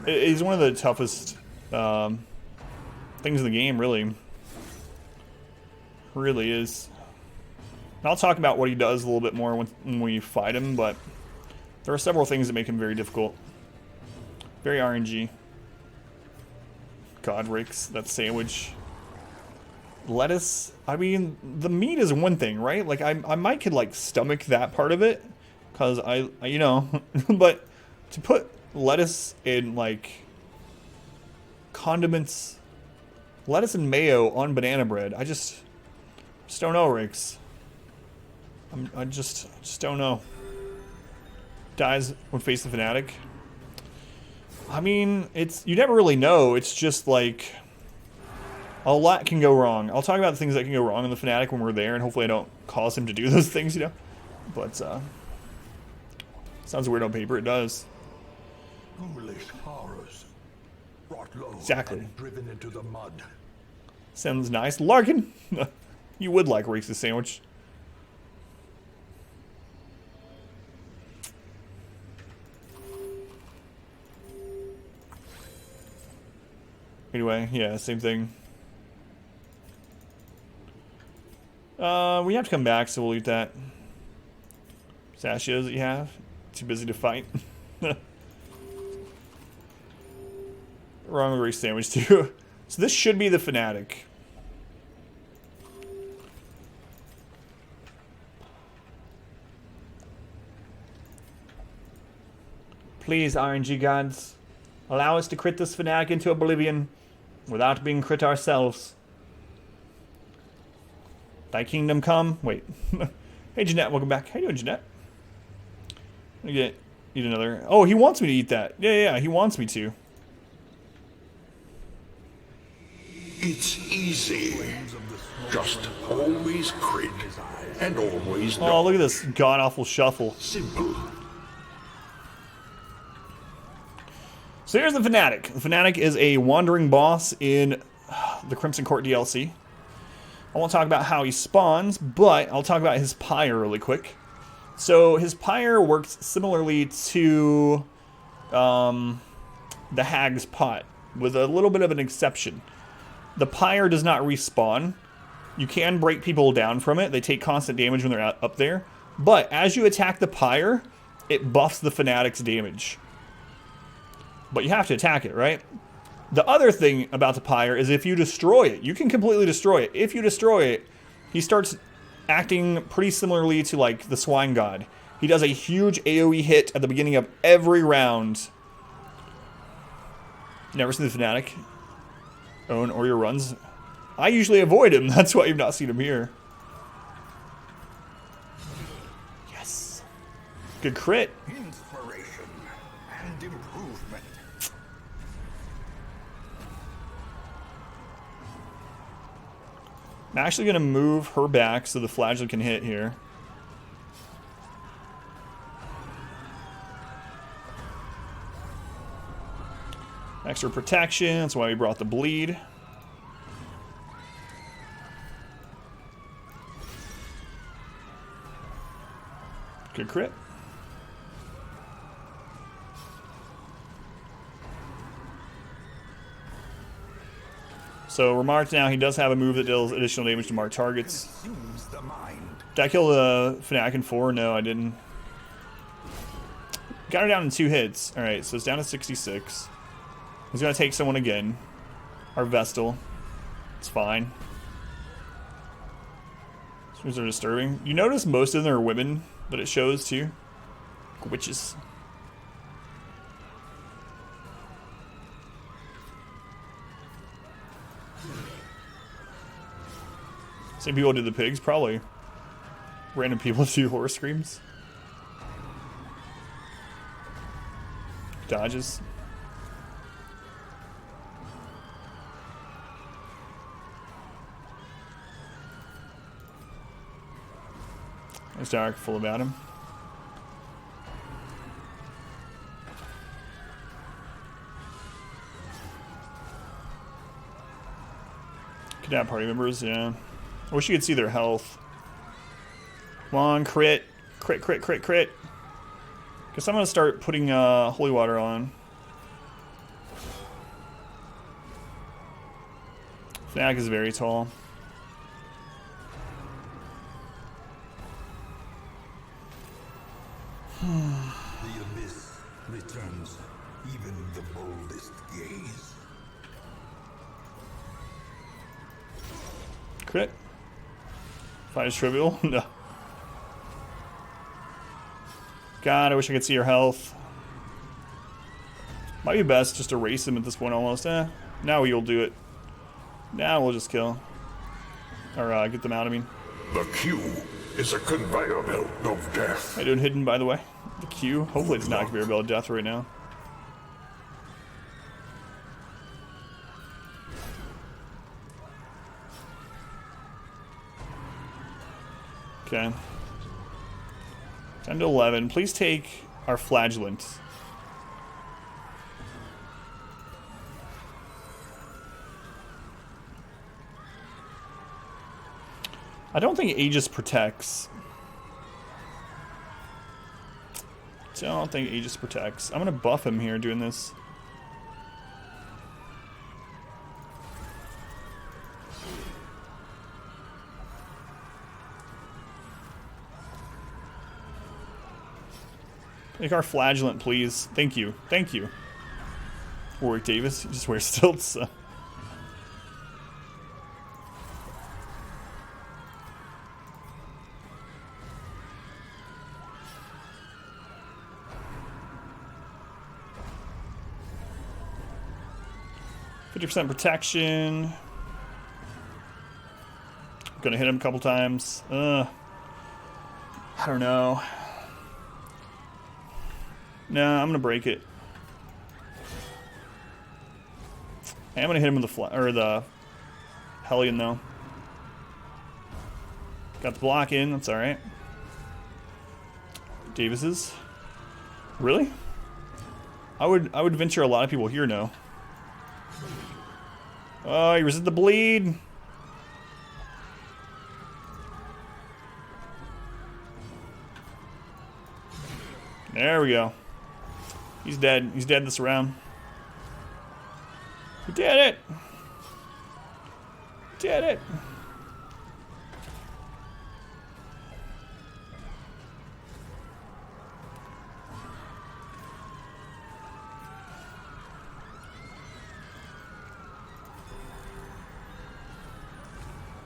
He's one of the toughest things in the game, really. Really is. And I'll talk about what he does a little bit more when we fight him, but there are several things that make him very difficult. Very RNG. God, Ricks, that sandwich. Lettuce. I mean, the meat is one thing, right? Like, I might could, like, stomach that part of it. Because I you know. But to put lettuce in, like, condiments, lettuce and mayo on banana bread, I just don't know, Ricks. I just don't know. Dies when face the Fnatic. I mean, you never really know. It's just like a lot can go wrong. I'll talk about the things that can go wrong in the Fnatic when we're there, and hopefully I don't cause him to do those things, you know. But sounds weird on paper. It does. Ghoulish horrors, brought low Exactly. and driven into the mud. Sounds nice, Larkin. You would like Reese's sandwich. Anyway, yeah, same thing. We have to come back, so we'll eat that. Pistachios that you have. Too busy to fight. Wrong Reese sandwich too. So this should be the Fnatic. Please, RNG gods, allow us to crit this Fnatic into oblivion without being crit ourselves. Thy kingdom come. Wait. Hey, Jeanette, welcome back. How you doing, Jeanette? I'm gonna eat another. Oh, he wants me to eat that. Yeah, he wants me to. It's easy. Just always crit and always Oh, look at this god-awful shuffle. simple. So here's the Fnatic. The Fnatic is a wandering boss in the Crimson Court DLC. I won't talk about how he spawns, but I'll talk about his pyre really quick. So his pyre works similarly to the Hag's Pot, with a little bit of an exception. The pyre does not respawn. You can break people down from it. They take constant damage when they're up there. But as you attack the pyre, it buffs the Fnatic's damage. But you have to attack it, right? The other thing about the pyre is if you destroy it, you can completely destroy it. If you destroy it, he starts acting pretty similarly to, like, the Swine God. He does a huge AoE hit at the beginning of every round. Never seen the Fnatic own or your runs. I usually avoid him. That's why you've not seen him here. Yes. Good crit. Inspiration and improvement. I'm actually going to move her back so the flagella can hit here. Extra protection, that's why we brought the bleed. Good crit. So remarked now, he does have a move that deals additional damage to marked targets. Consumes the mind. Did I kill the Fnatic in 4? No, I didn't. Got her down in 2 hits. Alright, so it's down to 66. He's gonna take someone again. Our Vestal. It's fine. These are disturbing. You notice most of them are women that it shows too. Witches. Same people did the pigs, probably. Random people do horse screams. Dodges. There's Dark full about him. Kidnap party members, yeah. I wish you could see their health. Come on, crit. Crit, crit, crit, crit. Guess I'm gonna start putting holy water on. Fnac is very tall. The abyss returns even the boldest gaze. Crit. Fight is trivial? No. God, I wish I could see your health. Might be best just to erase him at this point almost. Now you'll do it. Now we'll just kill. Or get them out, I mean. The Q is a conveyor belt of death. I doing hidden, by the way. The Q. Hopefully it's not conveyor belt of death right now. Okay. 10 to 11. Please take our flagellant. I don't think Aegis protects. Don't think Aegis protects. I'm gonna buff him here doing this. Take our flagellant, please. Thank you. Thank you. Warwick Davis, you just wear stilts. So. %50 protection. Gonna hit him a couple times. I don't know. Nah, I'm gonna break it. I'm gonna hit him with the Hellion though. Got the block in. That's all right. Davis's. Really? I would venture a lot of people here now. Oh, he resisted the bleed. There we go. He's dead. He's dead this round. We did it. Did it.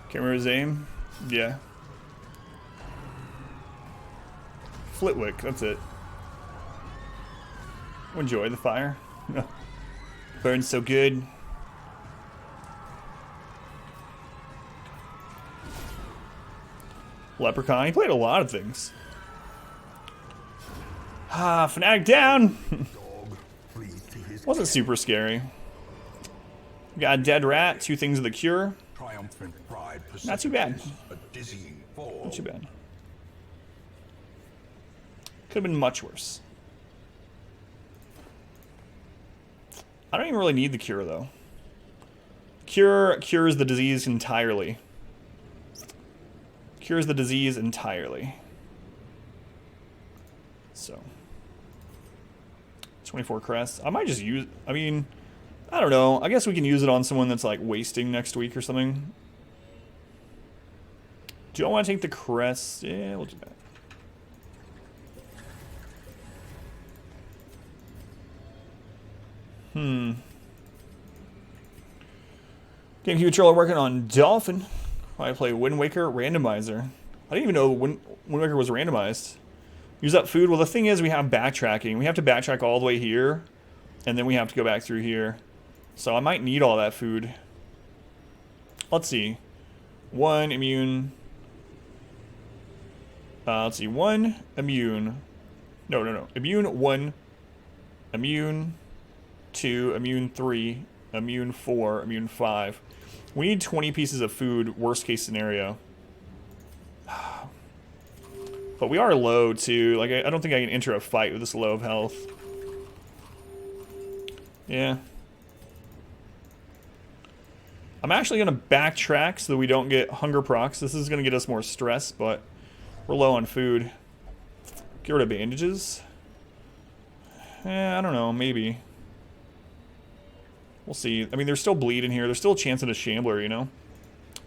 Can't remember his aim. Yeah. Flitwick, that's it. Enjoy the fire. Burns so good. Leprechaun, he played a lot of things. Ah, Fnatic down! Wasn't super scary. Got a dead rat, 2 things of the cure. Triumphant pride. Not too bad. A dizzying fall. Not too bad. Could have been much worse. I don't even really need the cure though. Cure cures the disease entirely. Cures the disease entirely. So 24 crests. I might just use, I mean, I don't know. I guess we can use it on someone that's like wasting next week or something. Do you want to take the crest? Yeah, we'll do that. Game controller working on Dolphin. I play Wind Waker Randomizer. I didn't even know Wind Waker was randomized. Use up food. Well, the thing is we have backtracking. We have to backtrack all the way here. And then we have to go back through here. So I might need all that food. Let's see. 1 immune. Let's see. 1 immune. No. Immune 1. Immune 2. Immune 3. Immune 4. Immune 5. We need 20 pieces of food, worst case scenario. But we are low, too. Like, I don't think I can enter a fight with this low of health. Yeah. I'm actually going to backtrack so that we don't get hunger procs. This is going to get us more stress, but we're low on food. Get rid of bandages. I don't know. Maybe. We'll see. I mean, there's still bleed in here. There's still a chance at a shambler, you know?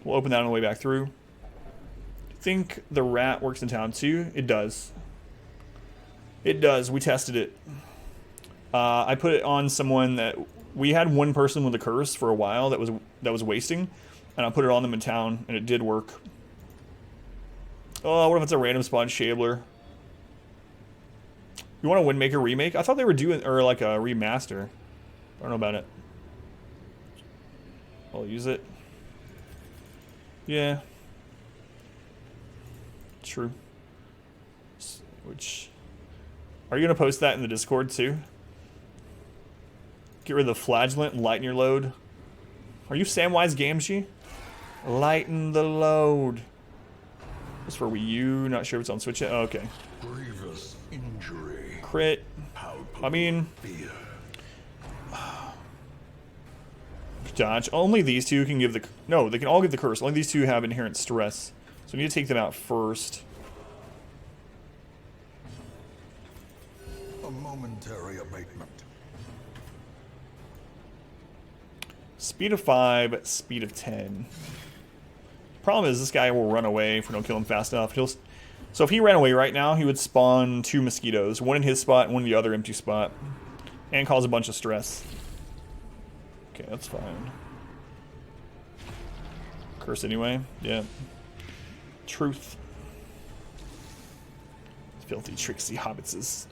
We'll open that on the way back through. Think the rat works in town too? It does. It does. We tested it. I put it on someone that we had one person with a curse for a while that was wasting, and I put it on them in town, and it did work. Oh, what if it's a random spawn Shambler? You want a Windmaker remake? I thought they were doing, or like a remaster. I don't know about it. I'll use it. Yeah. True. Which, are you gonna post that in the Discord too? Get rid of the flagellant and lighten your load. Are you Samwise Gamgee? Lighten the load. This is for Wii U. Not sure if it's on Switch yet. Oh, okay. Grievous injury. Crit. I mean, Fear. dodge. Only these two can give the. No, they can all give the curse. Only these two have inherent stress. So we need to take them out first. A momentary abatement. Speed of 5, speed of 10. Problem is, this guy will run away if we don't kill him fast enough. So if he ran away right now, he would spawn 2 mosquitoes. One in his spot and one in the other empty spot. And cause a bunch of stress. Okay, that's fine. Curse anyway. Yeah. Truth. Filthy, tricksy hobbitses.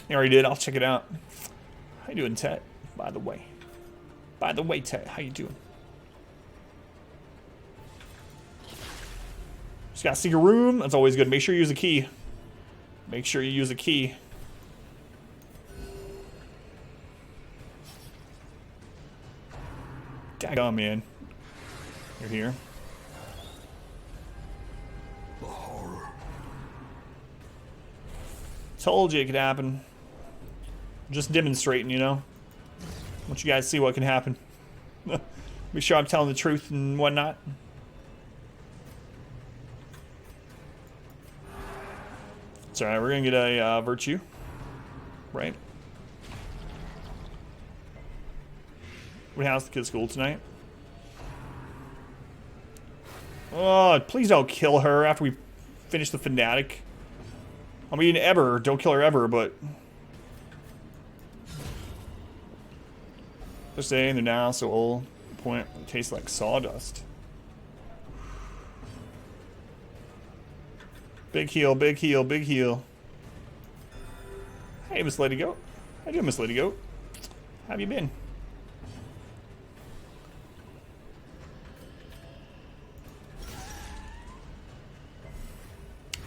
You already did. I'll check it out. How you doing, Tet? By the way. By the way, Tet, how you doing? Just gotta seek a room. That's always good. Make sure you use a key. Make sure you use a key. Daggone, man. You're here. The horror. Told you it could happen. Just demonstrating, you know? Want you guys to see what can happen. Be sure I'm telling the truth and whatnot. It's alright, we're gonna get a virtue. Right? We house the kids' school tonight. Oh, please don't kill her after we finish the fanatic. I mean, ever. Don't kill her ever, but... They're saying they're now so old. Point, it tastes like sawdust. Big heal, big heal, big heal. Hey, Miss Lady Goat. How you doing, Miss Lady Goat? How have you been?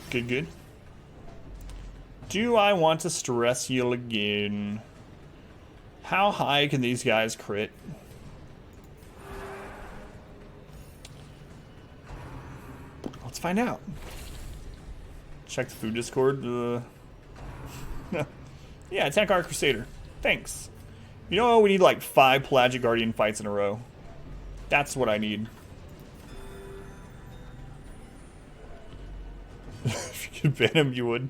Good, good. Do I want to stress heal again? How high can these guys crit? Let's find out. Check the food Discord. Yeah, attack our Crusader. Thanks. You know, we need like 5 Pelagic Guardian fights in a row. That's what I need. If you could ban him, you would.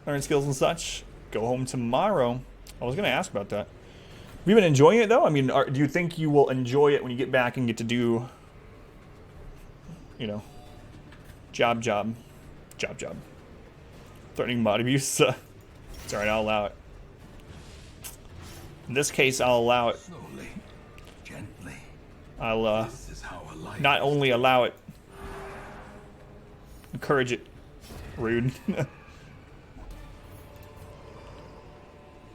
Learn skills and such. Go home tomorrow. I was going to ask about that. Have you been enjoying it, though? I mean, do you think you will enjoy it when you get back and get to do, you know, job. Threatening mod abuse. It's alright, I'll allow it. In this case, I'll allow it. Slowly, gently. I'll, This is how a life not only allow it, encourage it. Rude.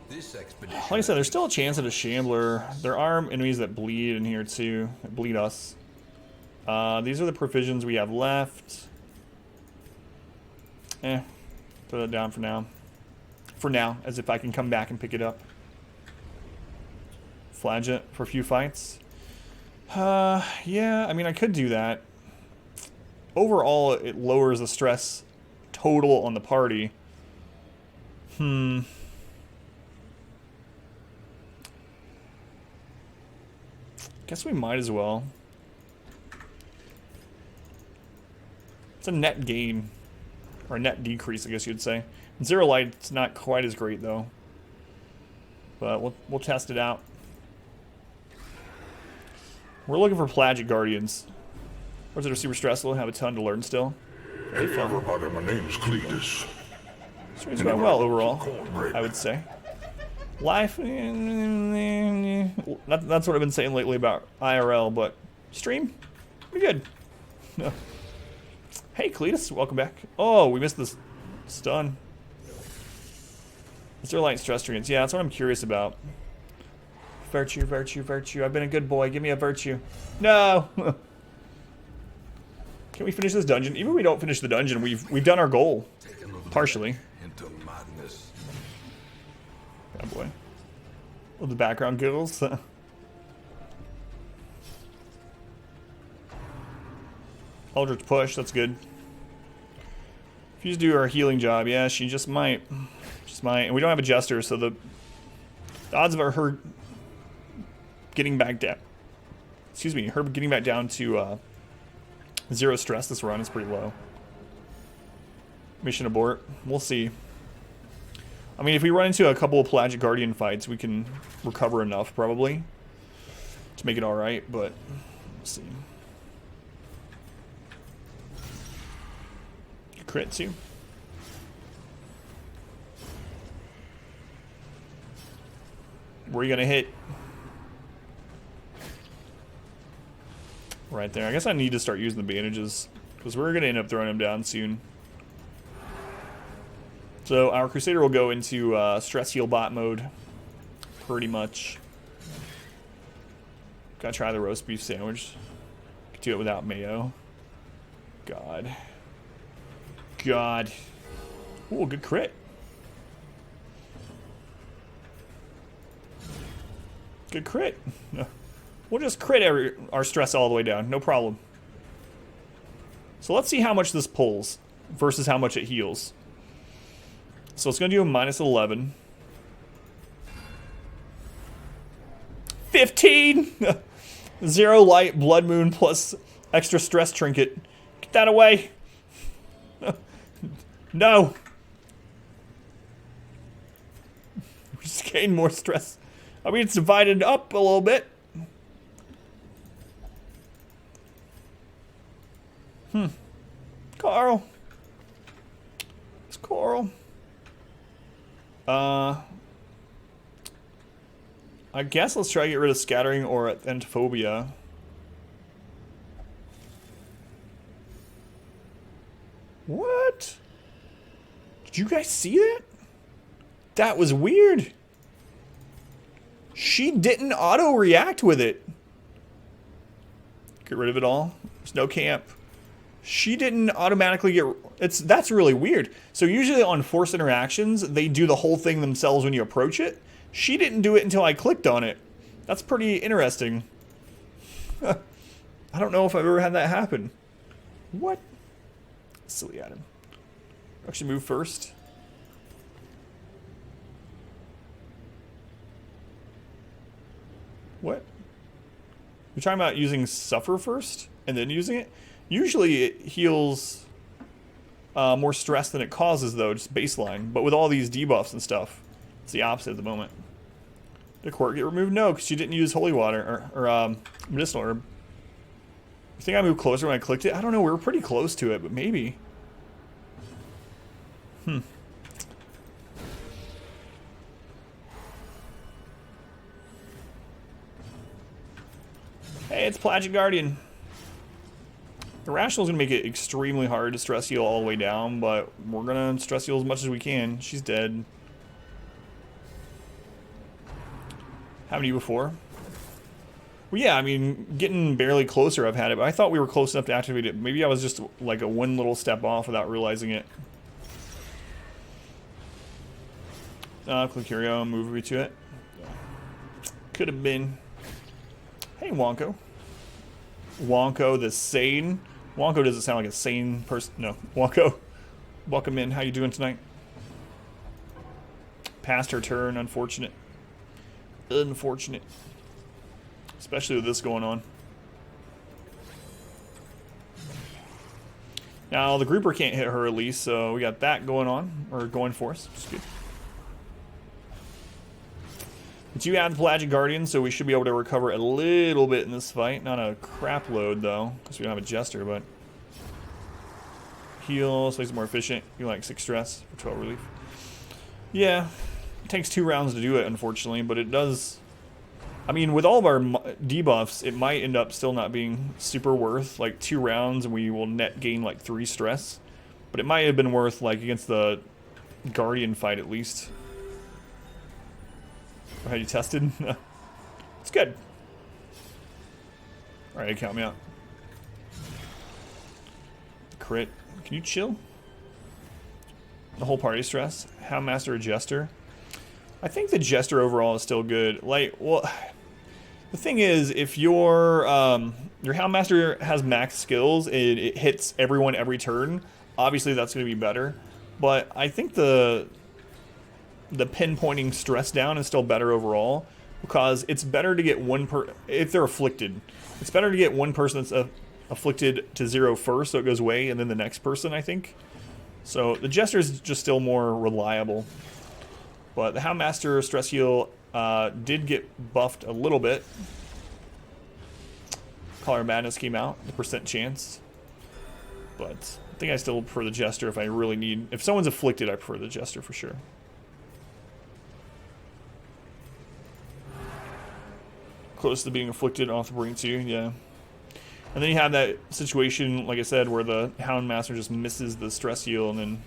This This expedition. Like I said, there's still a chance at a Shambler. There are enemies that bleed in here too. That bleed us. These are the provisions we have left. Throw that down for now. For now, as if I can come back and pick it up. Flagit for a few fights. Yeah, I mean, I could do that. Overall, it lowers the stress total on the party. Guess we might as well. It's a net gain. Or a net decrease, I guess you'd say. Zero light's not quite as great, though. But we'll test it out. We're looking for Plagic Guardians. Or that are super stressful and have a ton to learn still. Hey, everybody, my name's Cletus. It's going well overall, I would say. Life, that's what I've been saying lately about IRL, but stream, pretty good. Hey, Cletus, welcome back. Oh, we missed this stun. Is there light stress treatments? Yeah, that's what I'm curious about. Virtue, virtue, virtue. I've been a good boy. Give me a virtue. No. Can we finish this dungeon? Even if we don't finish the dungeon, we've done our goal. Partially. Into madness. Oh boy. Well, the background giggles. Eldritch push, that's good. Fuse do our healing job. Yeah, she just might. Just might. And we don't have a jester, so the odds of her getting back down. Excuse me, her getting back down to 0 stress this run is pretty low. Mission abort. We'll see. I mean, if we run into a couple of Plagic Guardian fights, we can recover enough, probably, to make it alright, but we'll see. Crit, too. Where are you going to hit? Right there. I guess I need to start using the bandages, because we're going to end up throwing him down soon. So our Crusader will go into stress heal bot mode, pretty much. Gotta try the roast beef sandwich. Could do it without mayo. God. God. Ooh, good crit. Good crit. We'll just crit our stress all the way down, no problem. So let's see how much this pulls versus how much it heals. So it's going to do a minus 11. 15! 0 light, blood moon, plus extra stress trinket. Get that away. No. We just gain more stress. I mean, it's divided up a little bit. Carl. It's Carl. I guess let's try to get rid of scattering or entophobia. What? Did you guys see that? That was weird. She didn't auto-react with it. Get rid of it all. There's no camp. She didn't automatically get... That's really weird. So usually on force interactions, they do the whole thing themselves when you approach it. She didn't do it until I clicked on it. That's pretty interesting. I don't know if I've ever had that happen. What? Silly Adam. Actually move first. What? You're talking about using Suffer first and then using it? Usually it heals more stress than it causes, though, just baseline. But with all these debuffs and stuff, it's the opposite at the moment. Did Court get removed? No, because you didn't use Holy Water or Medicinal Herb. You think I moved closer when I clicked it? I don't know, we were pretty close to it, but maybe. Hey, it's Plagic Guardian. Irrational is going to make it extremely hard to stress heal all the way down, but we're going to stress heal as much as we can. She's dead. Haven't you before? Well, yeah, I mean, getting barely closer I've had it, but I thought we were close enough to activate it. Maybe I was just like a one little step off without realizing it. Click Curio, move me to it. Could have been. Hey, Wonko. Wonko the sane. Wonko doesn't sound like a sane person. No, Wonko. Welcome in. How you doing tonight? Passed her turn. Unfortunate. Unfortunate. Especially with this going on. Now, the grouper can't hit her at least, so we got that going on, or going for us, which is good. But you have the Pelagic Guardian, so we should be able to recover a little bit in this fight. Not a crap load, though, because we don't have a Jester, but... Heal, so he's more efficient. You like 6 stress for 12 relief. Yeah, it takes 2 rounds to do it, unfortunately, but it does... I mean, with all of our debuffs, it might end up still not being super worth, like 2 rounds, and we will net gain like 3 stress. But it might have been worth, like, against the Guardian fight at least. Or had you tested? It's good. Alright, count me out. Crit. Can you chill? The whole party stress. Houndmaster or Jester? I think the Jester overall is still good. Like, well, the thing is, if your Houndmaster has max skills and it hits everyone every turn, obviously that's going to be better. But I think the pinpointing stress down is still better overall, because it's better to get if they're afflicted, it's better to get one person that's afflicted to 0 first, so it goes away, and then the next person, I think. So the Jester is just still more reliable. But the Houndmaster stress heal did get buffed a little bit. Color Madness came out, the % chance. But I think I still prefer the Jester if I really need... If someone's afflicted, I prefer the Jester for sure. Close to being afflicted off the brink too, yeah. And then you have that situation, like I said, where the Houndmaster just misses the stress heal, and then...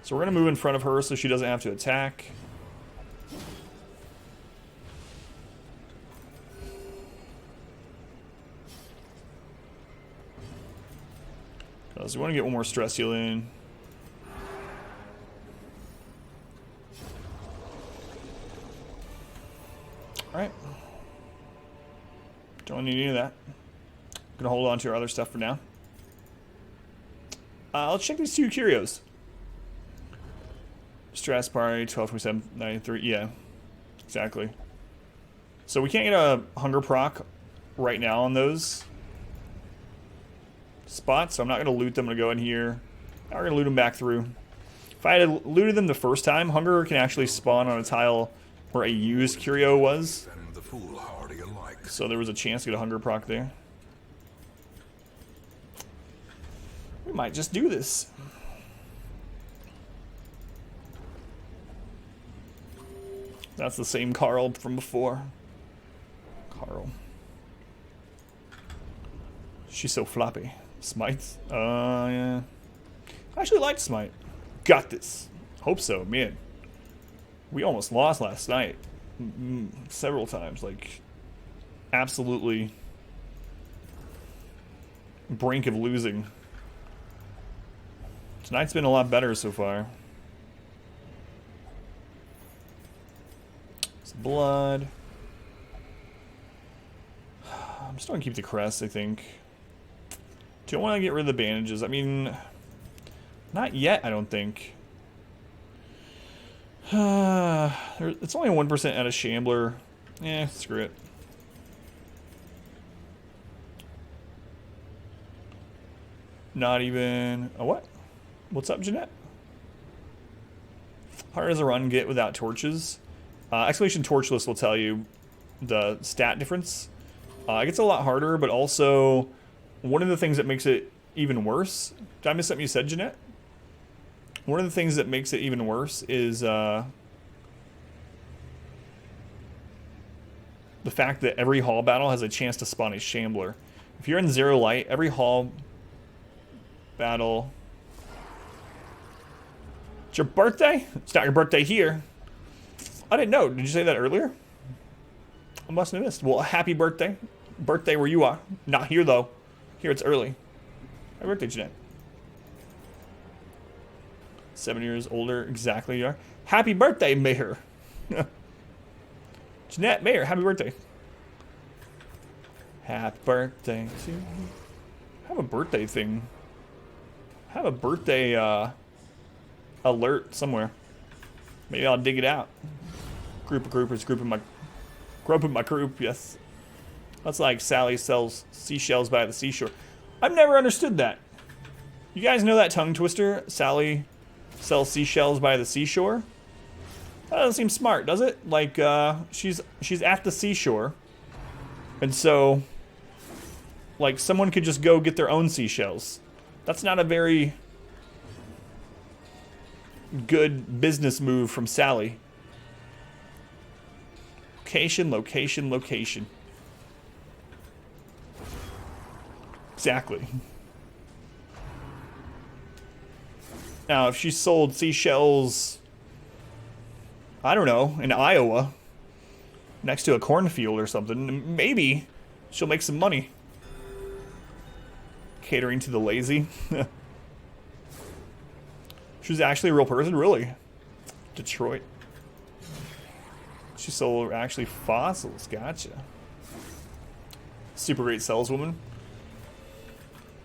So we're going to move in front of her so she doesn't have to attack. Because we want to get one more stress heal in. Alright. Don't need any of that. Gonna hold on to our other stuff for now. Let's check these 2 curios. Stress party, 12, 27, 93. Yeah, exactly. So we can't get a hunger proc right now on those spots, so I'm not going to loot them. I'm going to go in here. Now we're going to loot them back through. If I had looted them the first time, hunger can actually spawn on a tile where a used curio was. So there was a chance to get a hunger proc there. We might just do this. That's the same Carl from before. Carl. She's so floppy. Smite? Yeah. I actually liked Smite. Got this. Hope so, man. We almost lost last night. Several times. Like, absolutely brink of losing. Tonight's been a lot better so far. Blood. I'm just going to keep the crest, I think. Do I want to get rid of the bandages? I mean, not yet, I don't think. It's only 1% at a Shambler. Eh, screw it. Not even... Oh, what? What's up, Jeanette? Hard as a run get without torches. Exclamation Torchless will tell you the stat difference. It gets a lot harder, but also one of the things that makes it even worse... Did I miss something you said, Jeanette? One of the things that makes it even worse is the fact that every hall battle has a chance to spawn a Shambler. If you're in 0 light, every hall battle... It's your birthday? It's not your birthday here. I didn't know. Did you say that earlier? I must have missed. Well, happy birthday. Birthday where you are. Not here, though. Here it's early. Happy birthday, Jeanette. 7 years older, exactly you are. Happy birthday, Mayor. Jeanette, Mayor, happy birthday. Happy birthday to you. Have a birthday thing. Have a birthday alert somewhere. Maybe I'll dig it out. Group of groupers, group in my group, yes. That's like Sally sells seashells by the seashore. I've never understood that. You guys know that tongue twister? Sally sells seashells by the seashore? That doesn't seem smart, does it? Like, she's at the seashore. And so, like, someone could just go get their own seashells. That's not a very good business move from Sally. Location, location, location. Exactly. Now, if she sold seashells, I don't know, in Iowa, next to a cornfield or something, maybe she'll make some money. Catering to the lazy. She's actually a real person, really. Detroit. She sold actually fossils, gotcha. Super great saleswoman.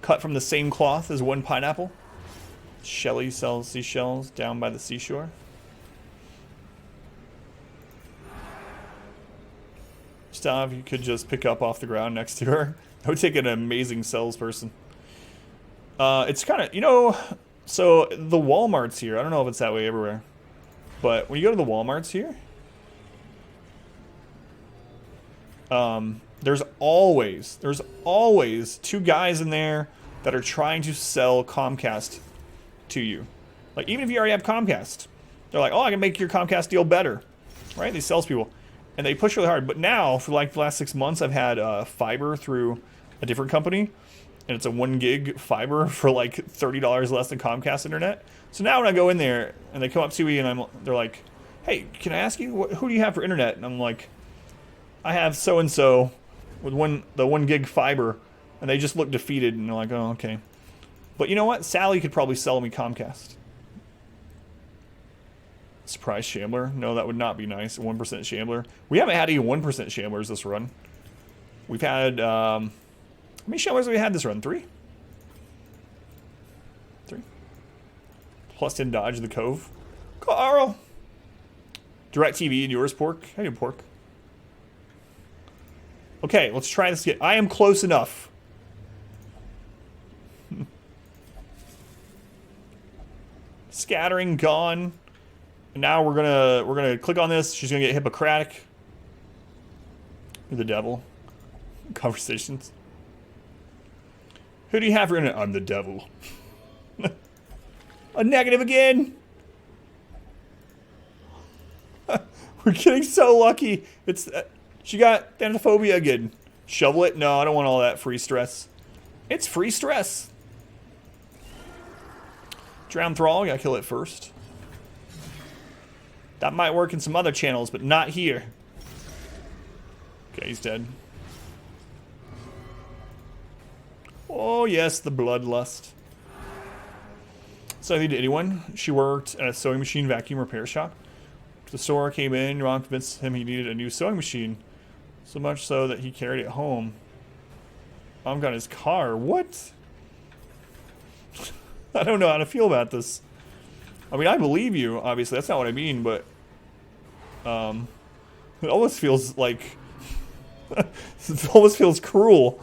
Cut from the same cloth as one pineapple. Shelley sells seashells down by the seashore. Stuff you could just pick up off the ground next to her. That would take an amazing salesperson. It's kind of, you know, so the Walmarts here, I don't know if it's that way everywhere, but when you go to the Walmarts here, there's always two guys in there that are trying to sell Comcast to you. Like, even if you already have Comcast, they're like, oh, I can make your Comcast deal better, right? These salespeople, and they push really hard. But now, for like the last 6 months, I've had fiber through a different company, and it's a 1 gig fiber for like $30 less than Comcast internet. So now when I go in there and they come up to me and they're like, hey, can I ask you, who do you have for internet? And I'm like, I have so-and-so with the 1 gig fiber, and they just look defeated, and they're like, oh, okay. But you know what? Sally could probably sell me Comcast. Surprise Shambler? No, that would not be nice. 1% Shambler. We haven't had any 1% Shamblers this run. We've had, how many Shamblers have we had this run? 3? 3. Plus 10 dodge the Cove. Carl! DirecTV and yours, Pork. How you doing, Pork? Okay, let's try this again. I am close enough. Scattering, gone. And now we're gonna click on this. She's gonna get Hippocratic. You're the devil. Conversations. Who do you have for internet? I'm the devil. A negative again. We're getting so lucky. It's she got Thanophobia again. Shovel it? No, I don't want all that free stress. It's free stress. Drown Thrall, gotta kill it first. That might work in some other channels, but not here. Okay, he's dead. Oh yes, the bloodlust. So I think to anyone, she worked at a sewing machine vacuum repair shop. The store came in, Ron convinced him he needed a new sewing machine. So much so that he carried it home. Mom got his car. What? I don't know how to feel about this. I mean, I believe you, obviously. That's not what I mean, but... it almost feels like... it almost feels cruel.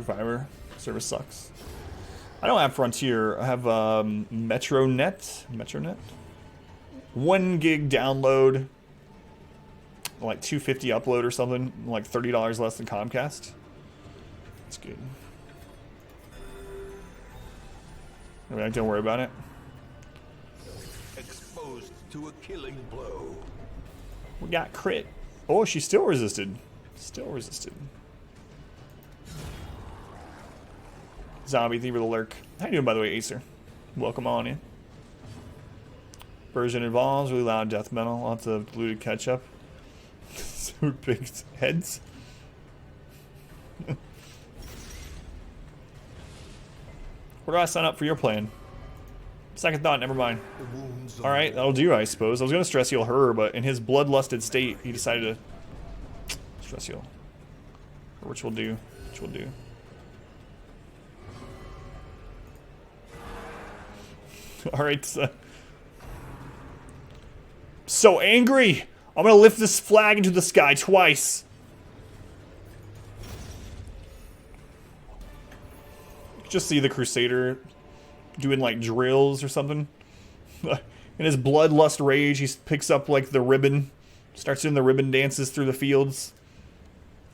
Fiber. Service sucks. I don't have Frontier. I have Metronet. Metronet. 1 gig download. Like $250 upload or something. Like $30 less than Comcast. That's good. I mean, don't worry about it. Exposed to a killing blow. We got crit. Oh, she still resisted. Still resisted. Zombie Thiever the Lurk. How you doing, by the way, Acer? Welcome on in. version involves really loud death metal, lots of diluted ketchup, super big heads. Where do I sign up for your plan? Second thought, never mind. Alright, that'll do, I suppose. I was going to stress heal her, but in his bloodlusted state, he decided to stress heal. Which will do. Which will do. Alright, so angry! I'm going to lift this flag into the sky twice. Just see the Crusader doing like drills or something. In his bloodlust rage, he picks up like the ribbon, starts doing the ribbon dances through the fields.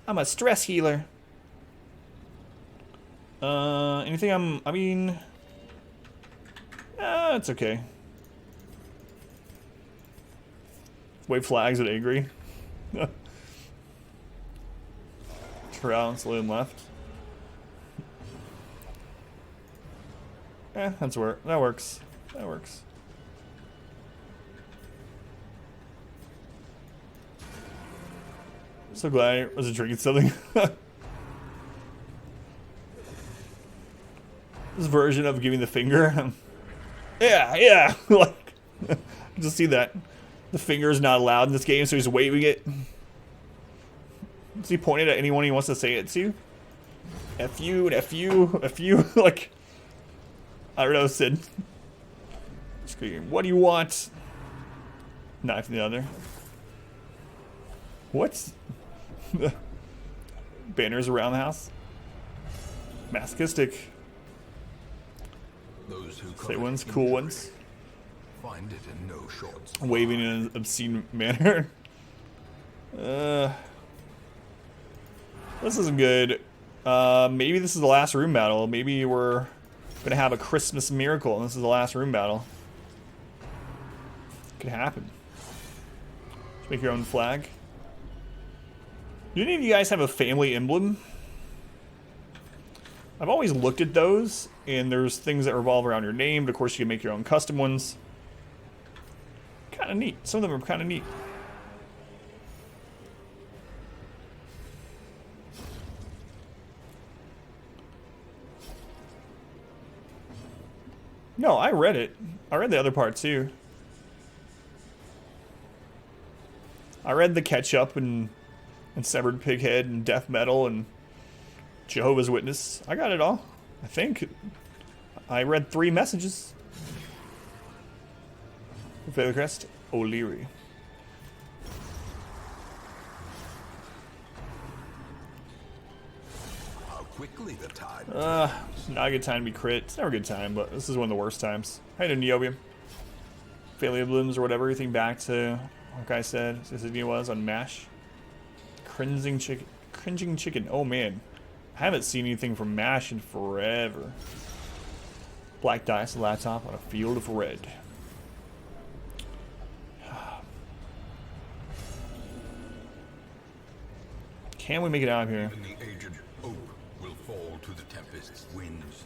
I'm a stress healer. Anything I mean, it's okay. Wave flags at angry. Trounce, lane left. That works. That works. So glad I wasn't drinking something. This version of giving the finger. Yeah. Like, just see that. The finger is not allowed in this game, so he's waving it. Is he pointing at anyone he wants to say it to? F you and F you, F you. Like, I don't know, Sid. Screaming, what do you want? Knife in the other. What? Banners around the house. Masochistic. Those who Say ones, cool ones. find it in no short supply. Waving in an obscene manner. This isn't good. Maybe this is the last room battle. Maybe we're gonna have a Christmas miracle and this is the last room battle. Could happen. Just make your own flag. Do any of you guys have a family emblem? I've always looked at those, and there's things that revolve around your name, but of course you can make your own custom ones. Kind of neat. Some of them are kind of neat. No, I read it. I read the other part too. I read the ketchup and severed pig head and death metal and Jehovah's Witness. I got it all. I think. I read 3 messages. Feather Crest, O'Leary. How quickly the tide. It's not a good time to be crit. It's never a good time, but this is one of the worst times. How you doing, Neobium? Family emblems or whatever. Everything back to what I said. As it was on MASH. Cringing chicken. Oh man. I haven't seen anything from MASH in forever. Black dice laptop on a field of red. Can we make it out of here? Even the aged oak will fall to the tempest's winds.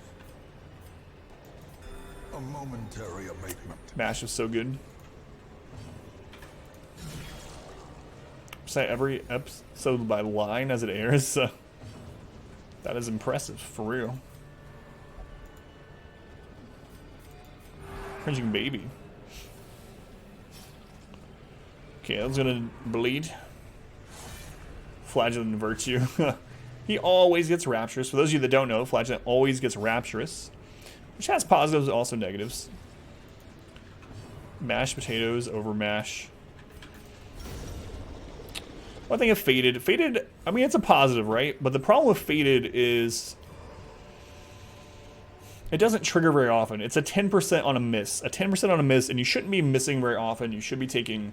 A momentary abatement. MASH was so good. Say every episode by line as it airs. That is impressive, for real. Cringing baby. Okay, that's gonna bleed. Flagellant Virtue. He always gets Rapturous. For those of you that don't know, Flagellant always gets Rapturous. Which has positives, also negatives. Mashed potatoes over mash. One thing of Faded. Faded, I mean, it's a positive, right? But the problem with Faded is it doesn't trigger very often. It's a 10% on a miss. A 10% on a miss, and you shouldn't be missing very often. You should be taking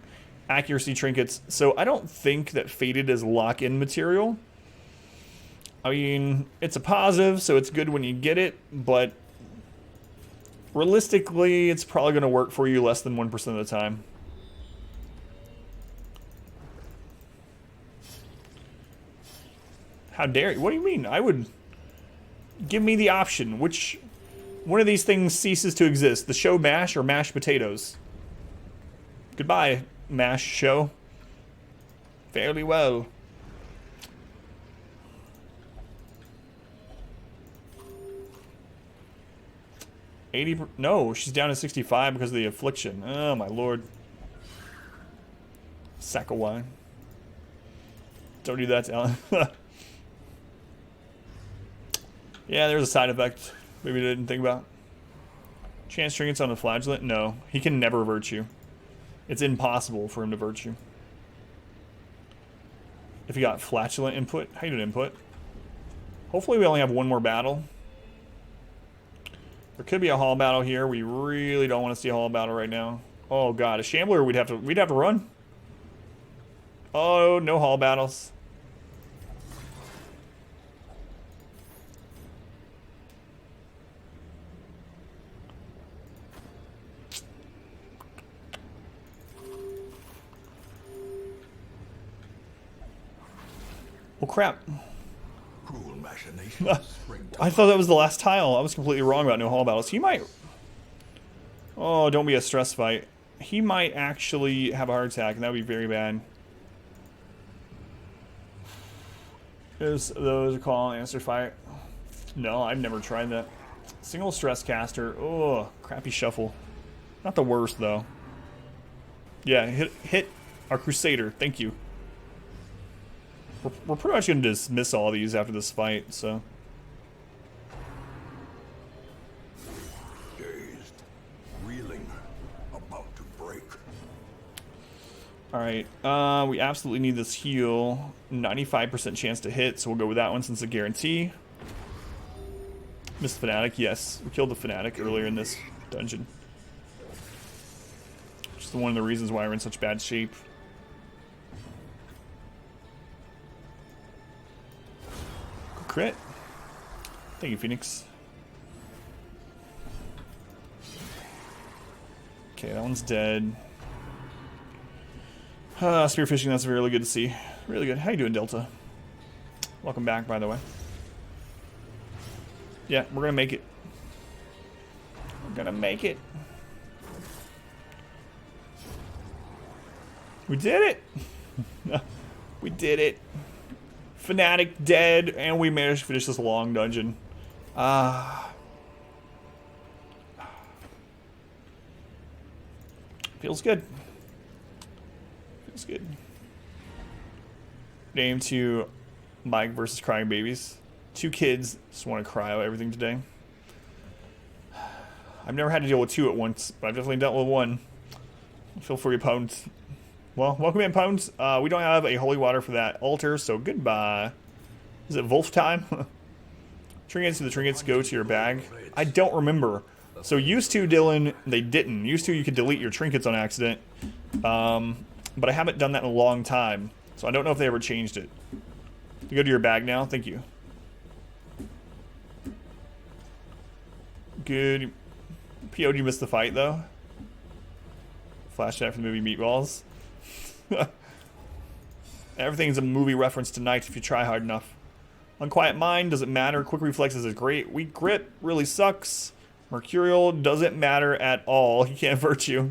accuracy trinkets. So I don't think that Faded is lock-in material. I mean, it's a positive, so it's good when you get it, but realistically, it's probably going to work for you less than 1% of the time. How dare you? What do you mean? I would... Give me the option. Which one of these things ceases to exist? The show MASH or mashed potatoes? Goodbye, MASH show. Fairly well. No, she's down to 65 because of the affliction. Oh my lord. Sack of wine. Don't do that to Alan. Yeah, there's a side effect maybe I didn't think about. Chance trinkets on the flagellant? No. He can never virtue. It's impossible for him to virtue. If he got flatulent input, how you doing input? Hopefully we only have one more battle. There could be a hall battle here. We really don't want to see a hall battle right now. Oh god, a Shambler we'd have to run. Oh, no hall battles. Oh crap. Cruel machinations. I thought that was the last tile. I was completely wrong about no hall battles. He might... Oh, don't be a stress fight. He might actually have a heart attack, and that would be very bad. Is those a call and answer fight? No, I've never tried that. Single stress caster. Oh, crappy shuffle. Not the worst, though. Yeah, hit our Crusader. Thank you. We're pretty much going to dismiss all these after this fight, so... Dazed, reeling, about to break. Alright, we absolutely need this heal. 95% chance to hit, so we'll go with that one since it's a guarantee. Missed the Fanatic, yes. We killed the Fanatic earlier in this dungeon. Which is one of the reasons why we're in such bad shape. Crit. Thank you, Phoenix. Okay, that one's dead. Spearfishing, that's really good to see. Really good. How you doing, Delta? Welcome back, by the way. Yeah, we're gonna make it. We're gonna make it. We did it! We did it. Fanatic dead, and we managed to finish this long dungeon. Feels good. Feels good. Name to Mike versus Crying Babies. Two kids just want to cry out everything today. I've never had to deal with two at once, but I've definitely dealt with one. Feel free, opponents. Well, welcome in, opponents. We don't have a holy water for that altar, so goodbye. Is it Wolf time? Trinkets, do the trinkets go to your bag? I don't remember. So used to, Dylan, they didn't. Used to, you could delete your trinkets on accident. But I haven't done that in a long time. So I don't know if they ever changed it. You go to your bag now? Thank you. Good. PO'd you missed the fight, though? Flashback from the movie Meatballs. Everything's a movie reference tonight if you try hard enough. Unquiet Mind doesn't matter. Quick Reflexes is great. Weak Grip really sucks. Mercurial doesn't matter at all. You can't virtue.